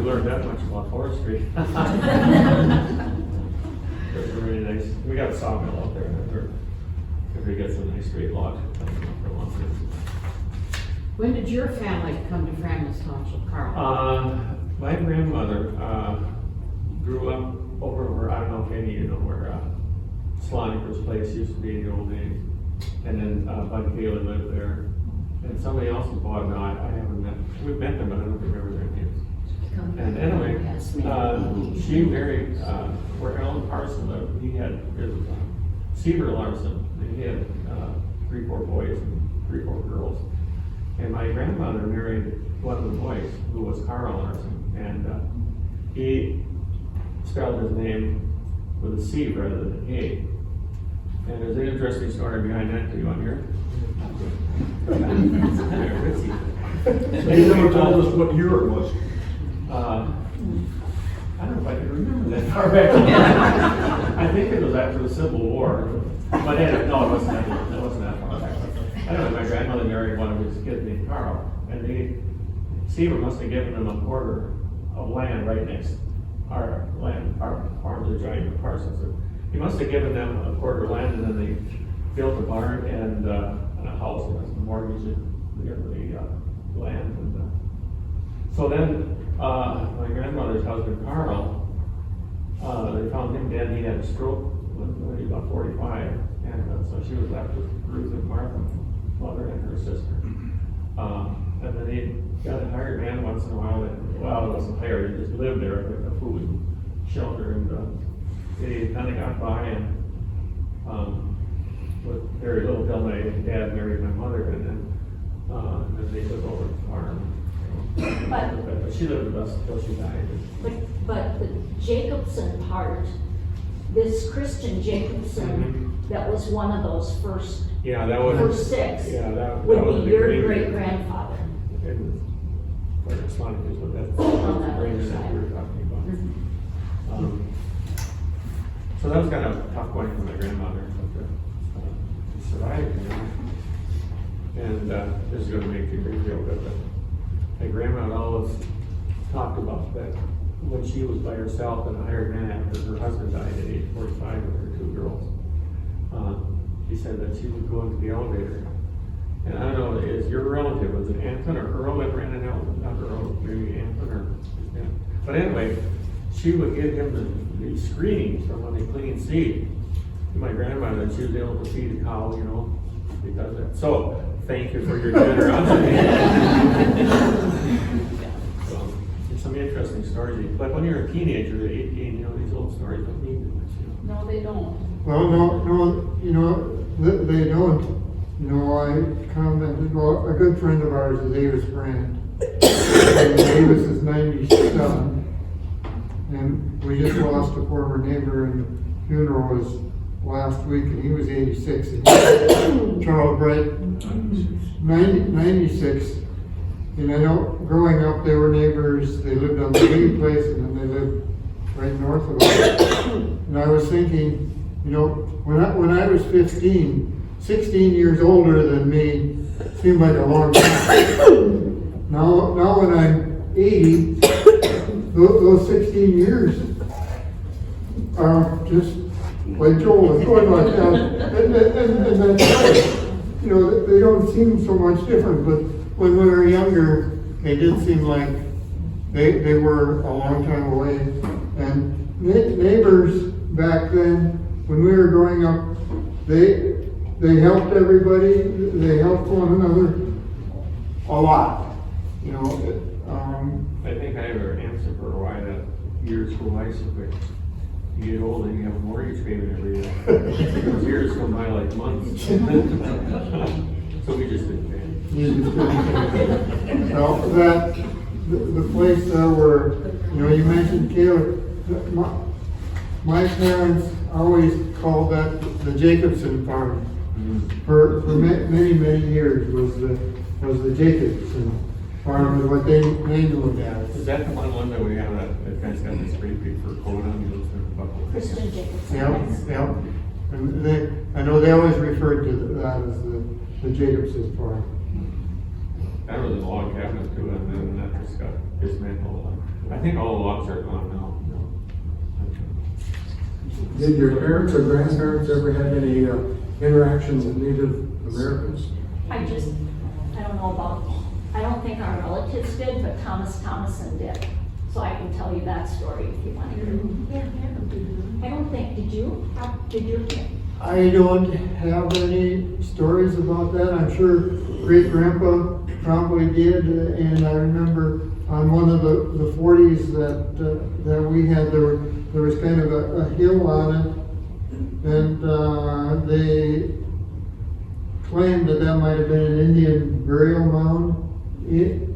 learned that much about forestry. It's really nice. We got a sawmill out there, and if we get some nice straight logs, for one thing. When did your family come to Framnas Township, Carl? My grandmother, grew up over where, I don't know if any of you know where, Sloniker's place used to be in the old days. And then, Bud Cayley lived there. And somebody else was bought them. I haven't met, we've met them, but I don't remember their names. And anyway, she married, where Alan Parson lived, he had, his, Seaver Larson, and he had, 3, 4 boys and 3, 4 girls. And my grandmother married one of the boys, who was Carl Larson, and, he spelled his name with a C rather than an A. And there's an interesting story behind that. Do you want to hear it? They never told us what year it was. I don't know if I can remember that far back. I think it was after the Civil War. But anyway, no, it wasn't that far back. Anyway, my grandmother married one of his kids named Carl. And Seaver must have given him a quarter of land right next our land, our farm, the giant Parsons. He must have given them a quarter of land, and then they built a barn and a house, and mortgaged the land. And, so then, my grandmother's husband, Carl, they found him dead. He had a stroke when he was about 45, and so she was left with Ruth and Martha, mother and her sister. And then he got a hired man once in a while, well, it wasn't hired, he just lived there with the food and shelter, and he kind of got by, and with very little till my dad married my mother, and then they took over the farm. But she lived with us until she died. But the Jacobson part, this Christian Jacobson, that was one of those first, yeah, that was first 6, that would was be your great-grandfather. But it's not just what that's On that brain other that side. we were talking about. So that was kind of tough going for my grandmother, but she survived, you know. And this is going to make you feel good, but my grandma always talked about that when she was by herself and a hired man after her husband died at age 45 with her 2 girls. She said that she would go into the elevator. And I don't know, is your relative, was it Anton or Earl that ran an elevator? Not Earl, maybe Anton or, yeah. But anyway, she would give him the screenings from when they cleaned seed. And my grandmother, she was able to feed a cow, you know, because of that. So, thank you for your generosity. So, there's some interesting stories. But when you're a teenager at 18, you know, these old stories don't mean too much, you know. No, they don't. Well, no, you know, they don't. You know, I commented, well, a good friend of ours is Davis Grant. And Davis is 97. And we just lost a former neighbor, and the funeral was last week, and he was 86. And Charles Bright, 96. And I know growing up, they were neighbors. They lived on the big place, and then they lived right north of us. And I was thinking, you know, when I was 15, 16 years older than me seemed like a long time. Now when I'm 80, those 16 years are just like Joel was going like that. And that's right. You know, they don't seem so much different, but when we were younger, they did seem like they were a long time away. And neighbors back then, when we were growing up, they helped everybody, they helped one another a lot, you know. I think I have an answer for why that years go by so quick. You get old and you have a mortgage payment every year. Those years go by like months. So we just didn't pay. You just didn't pay. Well, the place where, you know, you mentioned Taylor, my parents always called that the Jacobson farm. For many years was the Jacobson farm, is what they knew it as. Is that the one that we have that guy's got this great big fur coat on? He looks like a buckle. Christian Jacobson. Yeah. And I know they always referred to that as the Jacobson farm. That was a log cabinet too, and then that just got dismantled. I think all the logs are gone now. Did your parents or grandparents ever have any interactions with Native Americans? I don't know about, I don't think our relatives did, but Thomas Thomason did. So I can tell you that story if you want to hear. I don't think, did you? I don't have any stories about that. I'm sure great grandpa probably did, and I remember on one of the 40s that we had, there was kind of a hill on it, and they claimed that might have been an Indian burial mound,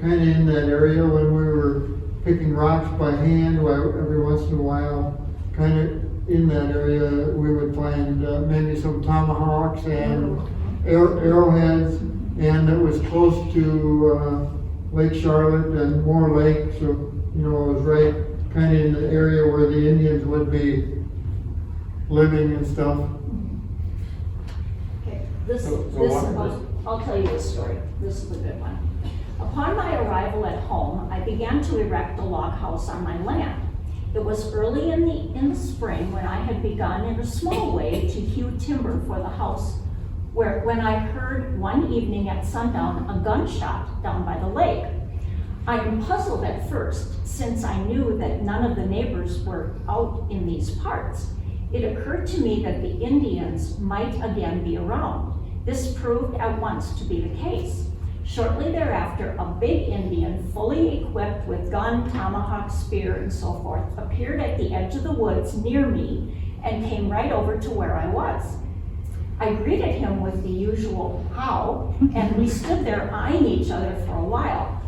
kind of in that area when we were picking rocks by hand. Every once in a while, kind of in that area, we would find maybe some tomahawks and arrowheads, and it was close to Lake Charlotte and Moore Lake, so it was right kind of in the area where the Indians would be living and stuff. Okay, this, So I'll tell you this story. This is a good one. Upon my arrival at home, I began to erect a log house on my land. It was early in the spring when I had begun in a small way to hew timber for the house, when I heard one evening at sundown a gunshot down by the lake. I am puzzled at first, since I knew that none of the neighbors were out in these parts. It occurred to me that the Indians might again be around. This proved at once to be the case. Shortly thereafter, a big Indian, fully equipped with gun, tomahawk, spear, and so forth, appeared at the edge of the woods near me and came right over to where I was. I greeted him with the usual "how," and we stood there eyeing each other for a while.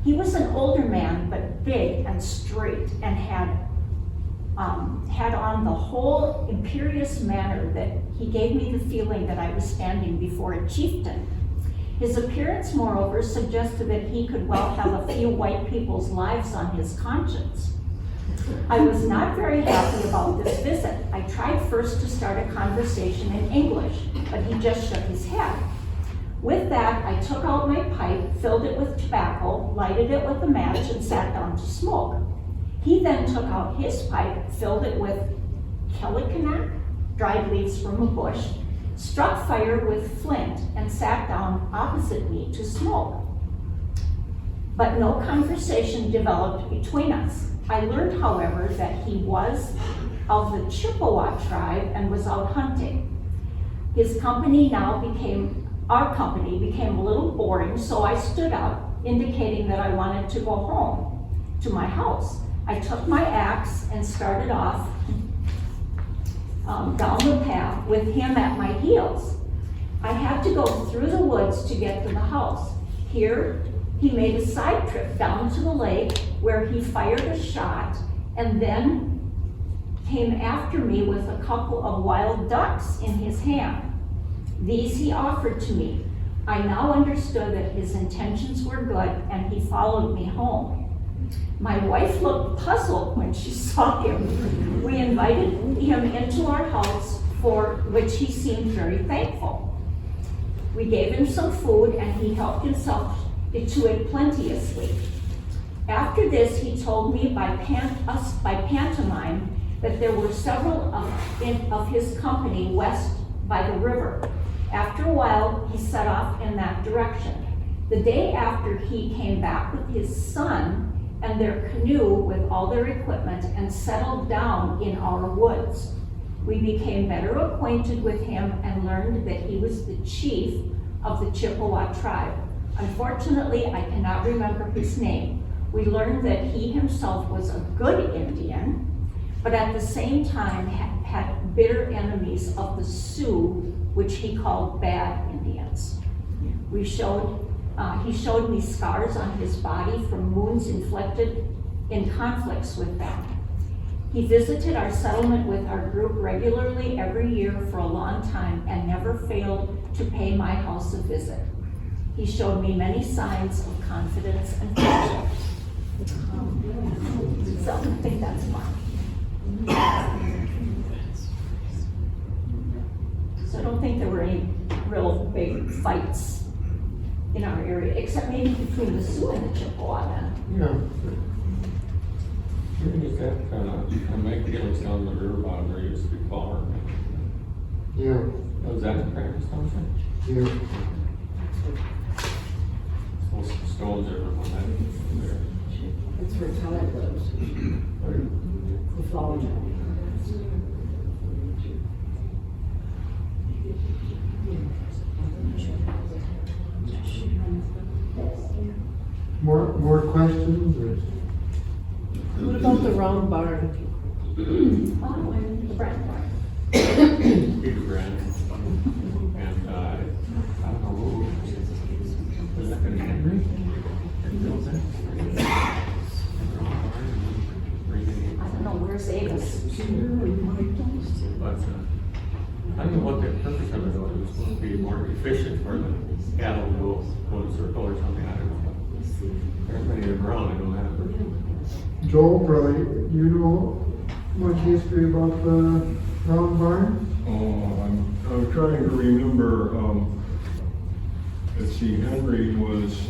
He was an older man, but big and straight, and had on the whole imperious manner that he gave me the feeling that I was standing before a chieftain. His appearance, moreover, suggested that he could well have a few white people's lives on his conscience. I was not very happy about this visit. I tried first to start a conversation in English, but he just shook his head. With that, I took out my pipe, filled it with tobacco, lighted it with a match, and sat down to smoke. He then took out his pipe, filled it with killicanak, dried leaves from a bush, struck fire with flint, and sat down opposite me to smoke. But no conversation developed between us. I learned, however, that he was of the Chippewa tribe and was out hunting. Our company became a little boring, so I stood up, indicating that I wanted to go home, to my house. I took my axe and started off down the path with him at my heels. I had to go through the woods to get to the house. Here, he made a side trip down to the lake where he fired a shot and then came after me with a couple of wild ducks in his hand. These he offered to me. I now understood that his intentions were good, and he followed me home. My wife looked puzzled when she saw him. We invited him into our house, for which he seemed very thankful. We gave him some food, and he helped himself to it plenteously. After this, he told me by pantomime that there were several of his company west by the river. After a while, he set off in that direction. The day after, he came back with his son and their canoe with all their equipment and settled down in our woods. We became better acquainted with him and learned that he was the chief of the Chippewa tribe. Unfortunately, I cannot remember his name. We learned that he himself was a good Indian, but at the same time had bitter enemies of the Sioux, which he called bad Indians. He showed me scars on his body from wounds inflicted in conflicts with them. He visited our settlement with our group regularly every year for a long time and never failed to pay my house a visit. He showed me many signs of confidence and friendship. So I think that's fine. So I don't think there were any real big fights in our area, except maybe between the Sioux and the Chippewa then. Yeah. Is that, make feelings down the river bottom, there used to be farm. Yeah. Was that the Framnas Township? Yeah. Those stones are from that there. It's where Tyler lives. The flower shop. More questions or? What about the round barn? The Brent Park. Peter Brand. And, I don't know who, was that gonna be Henry? Who built that? I don't know, where's Avis? But, I don't know what the purpose of it was. It was supposed to be more efficient for the cattle to go in a circle or something, I don't know. Everybody around, I don't have. Joel, probably, you know much history about the round barn? I'm trying to remember, let's see, Henry was,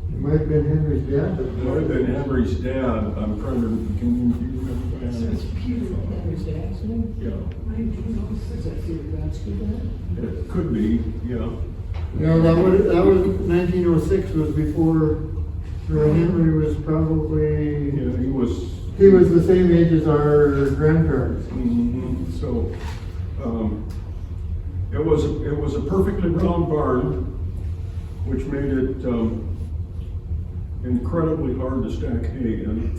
It might have been Henry's dad. it might have been Henry's dad. I'm trying to, can you remember that? Yeah. It could be, yeah. No, that was 1906 was before, Henry was probably, Yeah, he was the same age as our grandparents. So, it was a perfectly round barn, which made it, incredibly hard to stack hay in.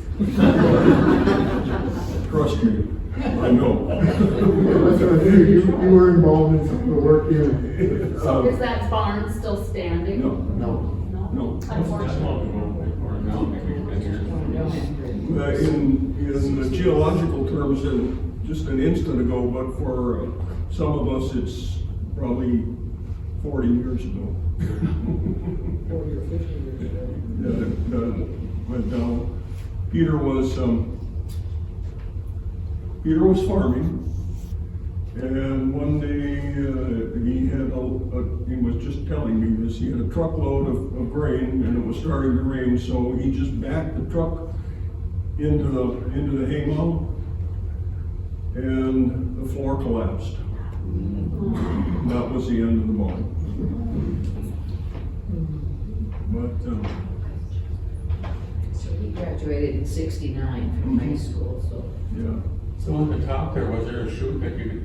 Trust me, I know. You were involved in some of the work here. Is that barn still standing? No. No. In the geological terms, just an instant ago, but for some of us, it's probably 40 years ago. 40 or 50 years ago. That went down. Peter was farming, and one day he was just telling me this. He had a truckload of grain, and it was starting to rain, so he just backed the truck into the hay mow, and the floor collapsed. That was the end of the mow. But So he graduated in '69 from high school, so. yeah. So on the top there, was there a chute that you could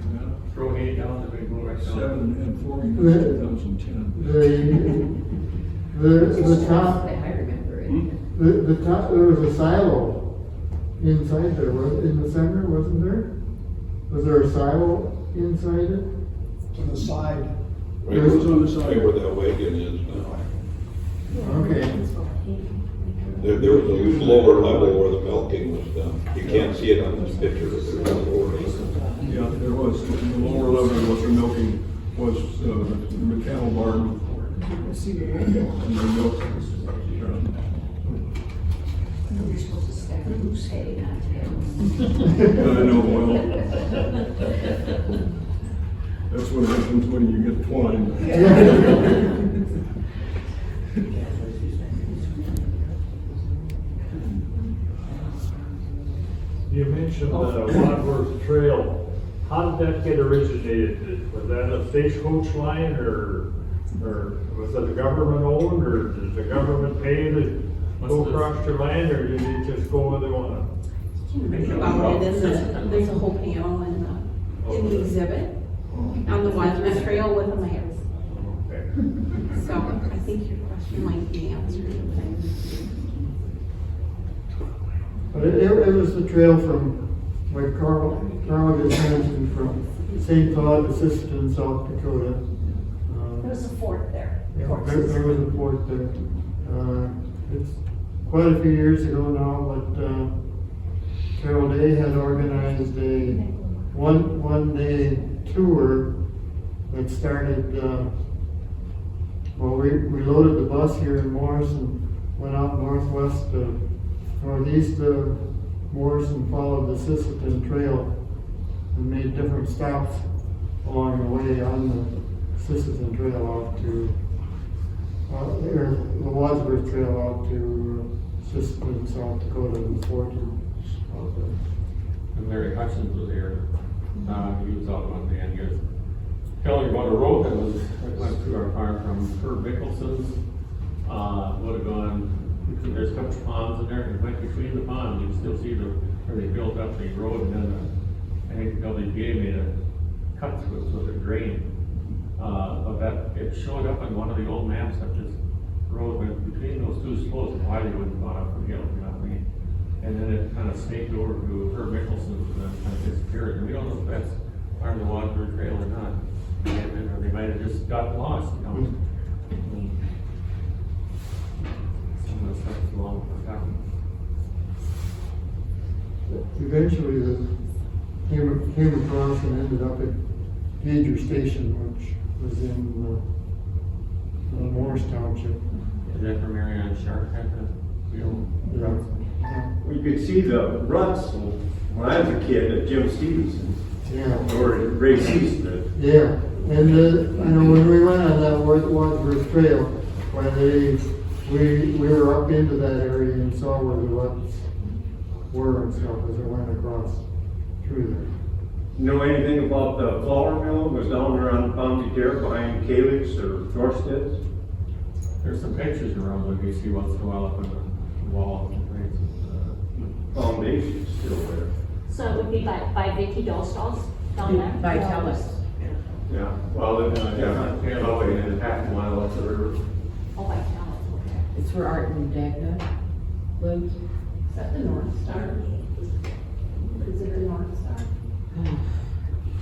throw hay down and go right down? 2010. The top, I remember it. the top, there was a silo inside there, in the center, wasn't there? Was there a silo inside it? To the side. It was on the side. Where that wagon is now. Okay. There was a lower level where the milking was done. You can't see it on this picture, but there was a lower level. Yeah, there was, the lower level was the milking, was the cattle barn. And the milk. We're supposed to stack loose hay, not hay. I know, well, that's what happens when you get twine. You mentioned the Wadsworth Trail. How did that get originated? Was that a stagecoach line or was it the government owned, or did the government pay to go across your land, or did you just go where they want About it, there's a whole panel in the exhibit on the Wadsworth Trail with the maps. So I think your question might be answered. But it was the trail from, like Carl just mentioned, from St. Cloud to Sisseton, South Dakota. There was a fort there. There was a fort there. It's quite a few years ago now, but Carol Day had organized a one-day tour that started, well, we loaded the bus here in Morrison, went out northwest northeast of Morrison, followed the Sisseton Trail and made different stops along the way on the Sisseton Trail out to, or the Wadsworth Trail out to Sisseton, South Dakota, and Fortune out there. And Larry Hutchins was there. He was out one day, and he was telling you about a road that went through our farm from Herb Mickelson's, would have gone, there's a couple of ponds in there, and went between the ponds, you can still see where they built up the road, and then I think the WPA made a cut through it with a drain. But that, it showed up on one of the old maps that this road went between those two slopes, and why they wouldn't have gone up the hill, you know what I mean? And then it kind of snaked over to Herb Mickelson's and then kind of disappeared, and we don't know if that's part of the Wadsworth Trail or not. Or they might have just gotten lost, you know? Some of the stuff is along with that. Eventually, came across and ended up at Gager Station, which was in Framnas Township. Is that from Marion Sharp at the wheel? Yeah. We could see the ruts when I was a kid at Jim Stevenson's. Yeah. Or Ray Seaston. Yeah, and I know when we went on that Wadsworth Trail, when we were up into that area and saw where the ruts were and stuff as it went across through there. You know anything about the flour mill that was down there on Bounty Dare behind Kalix or Norsted's? There's some pictures around that you see once in a while up on the wall. Foundation's still there. So it would be by Vicky Dostal's down there? By Telus. Yeah, well, Yeah, away and half a mile up the river. Oh, by Telus, okay. It's where Art and Dagna live. Is that the North Star? Is it the North Star?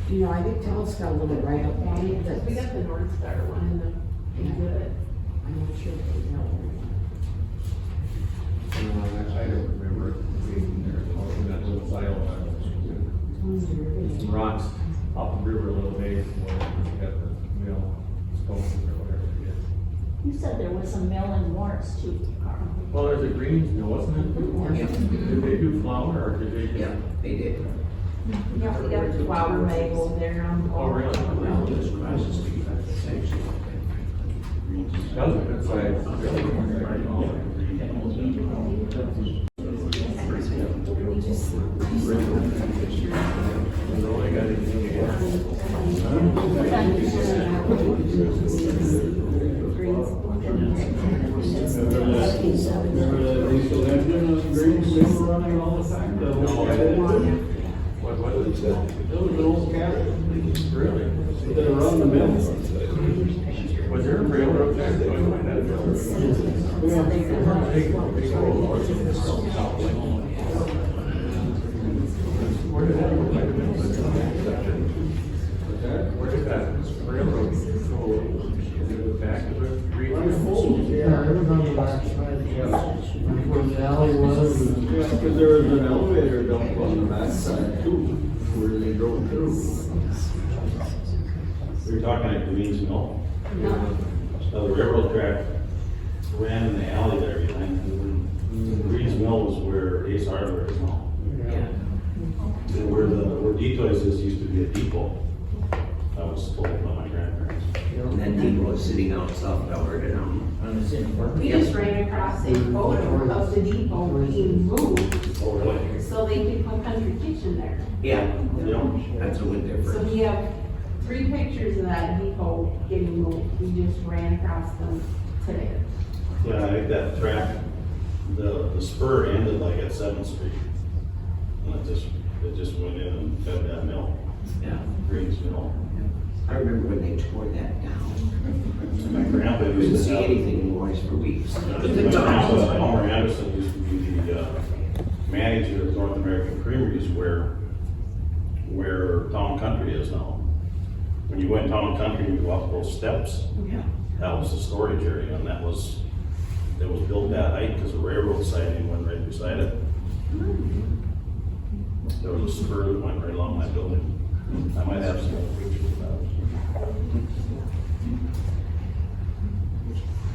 You know, I think Telus got a little write up on it, but We got the North Star one in the exhibit. I'm not sure if they know. I don't remember it being there, in that little silo. Some rocks off the river a little ways, and we got the mill, stones or whatever it is. You said there was a mill in Morris too, Carl. Well, there's a Greens mill, wasn't it? Yeah. Did they do flour or did they? Yeah, they did. Yeah, we got a flower maple there on. Oh, really? Well, just across the street, that's actually. That was a good size. What was it? It was an old cabin. Really? They were on the mill. Was there a railroad there? Where did that railroad go? Is it the back of it? Yeah, it was on the back side, yeah. Where the alley was. Yeah, because there was an elevator dump on the back side too, where they drove through. We were talking at Green's Mill. So the railroad track ran in the alley there behind. Green's Mill was where Ace Hardware is now. Yeah. And where Detoys is used to be a depot. That was told by my grandparents. And that depot was sitting out South Alberta on the same park. We just ran across a photo of the depot being moved, Oh, really? so they could put country kitchen there. Yeah, that's a win So difference. we have 3 pictures of that depot getting moved. We just ran across them today. Yeah, I think that track, the spur ended like at 7th Street. And it just went in and fed that mill, Yeah, Green's Mill. I remember when they tore that down. My grandpa Couldn't used to see have. anything in Morris for weeks. My grandpa, Homer Anderson, used to be the manager of North American Creameries where Town Country is now. When you went Town Country, you go up those steps. Yeah. That was the storage area, and it was built that height because the railroad siding went right beside it. There was a spur that went right along that building. I might have some pictures of that.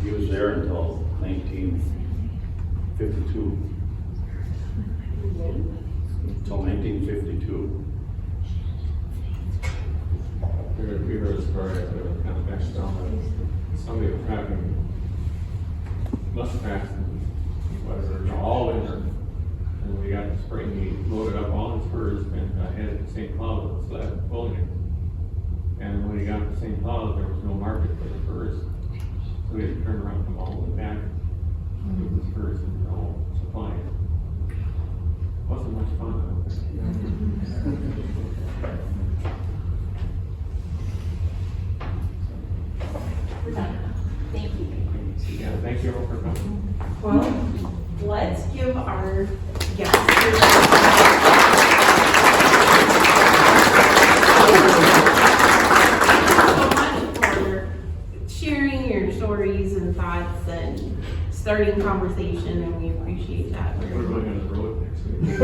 He was there until 1952. Until 1952. We heard a story that kind of next down that somebody was having muskrats and whatever, all in there. And we got the spring, he loaded up all his furs and headed to St. Cloud with a sled pulling it. And when he got to we had to turn around and come all the way back. It was first and all supply. Wasn't much fun. We're done. Thank you. Yeah, thank you all for coming. Well, let's give our guests for sharing your stories and thoughts and starting conversation, and we appreciate that. We're going on the road next week.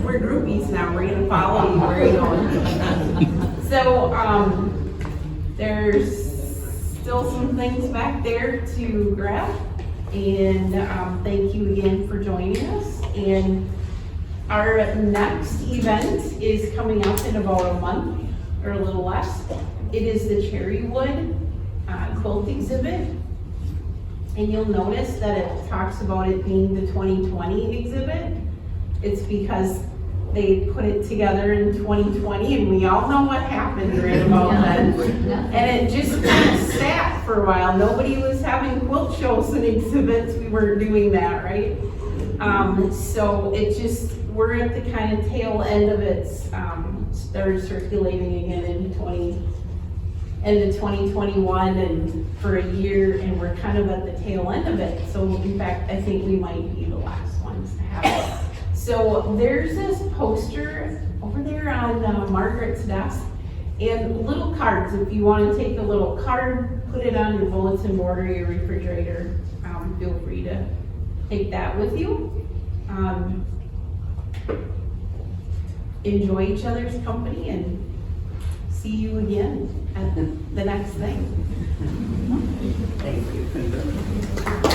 We're groupies now, we're gonna follow you where you're going. So, there's still some things back there to grab, and, thank you again for joining us. And our next event is coming up in about a month, or a little less. It is the Cherrywood quilt exhibit. And you'll notice that it talks about it being the 2020 exhibit. It's because they put it together in 2020, and we all know what happened right about then. And it just kind of sat for a while. Nobody was having quilt shows and exhibits. We weren't doing that, right? So it just, we're at the kind of tail end of it. Started circulating again in 2021 and for a year, and we're kind of at the tail end of it. So in fact, I think we might be the last ones to have it. So there's this poster over there on Margaret's desk, and little cards. If you want to take a little card, put it on your bulletin board or your refrigerator, feel free to take that with you. Enjoy each other's company, and see you again at the next thing. Thank you.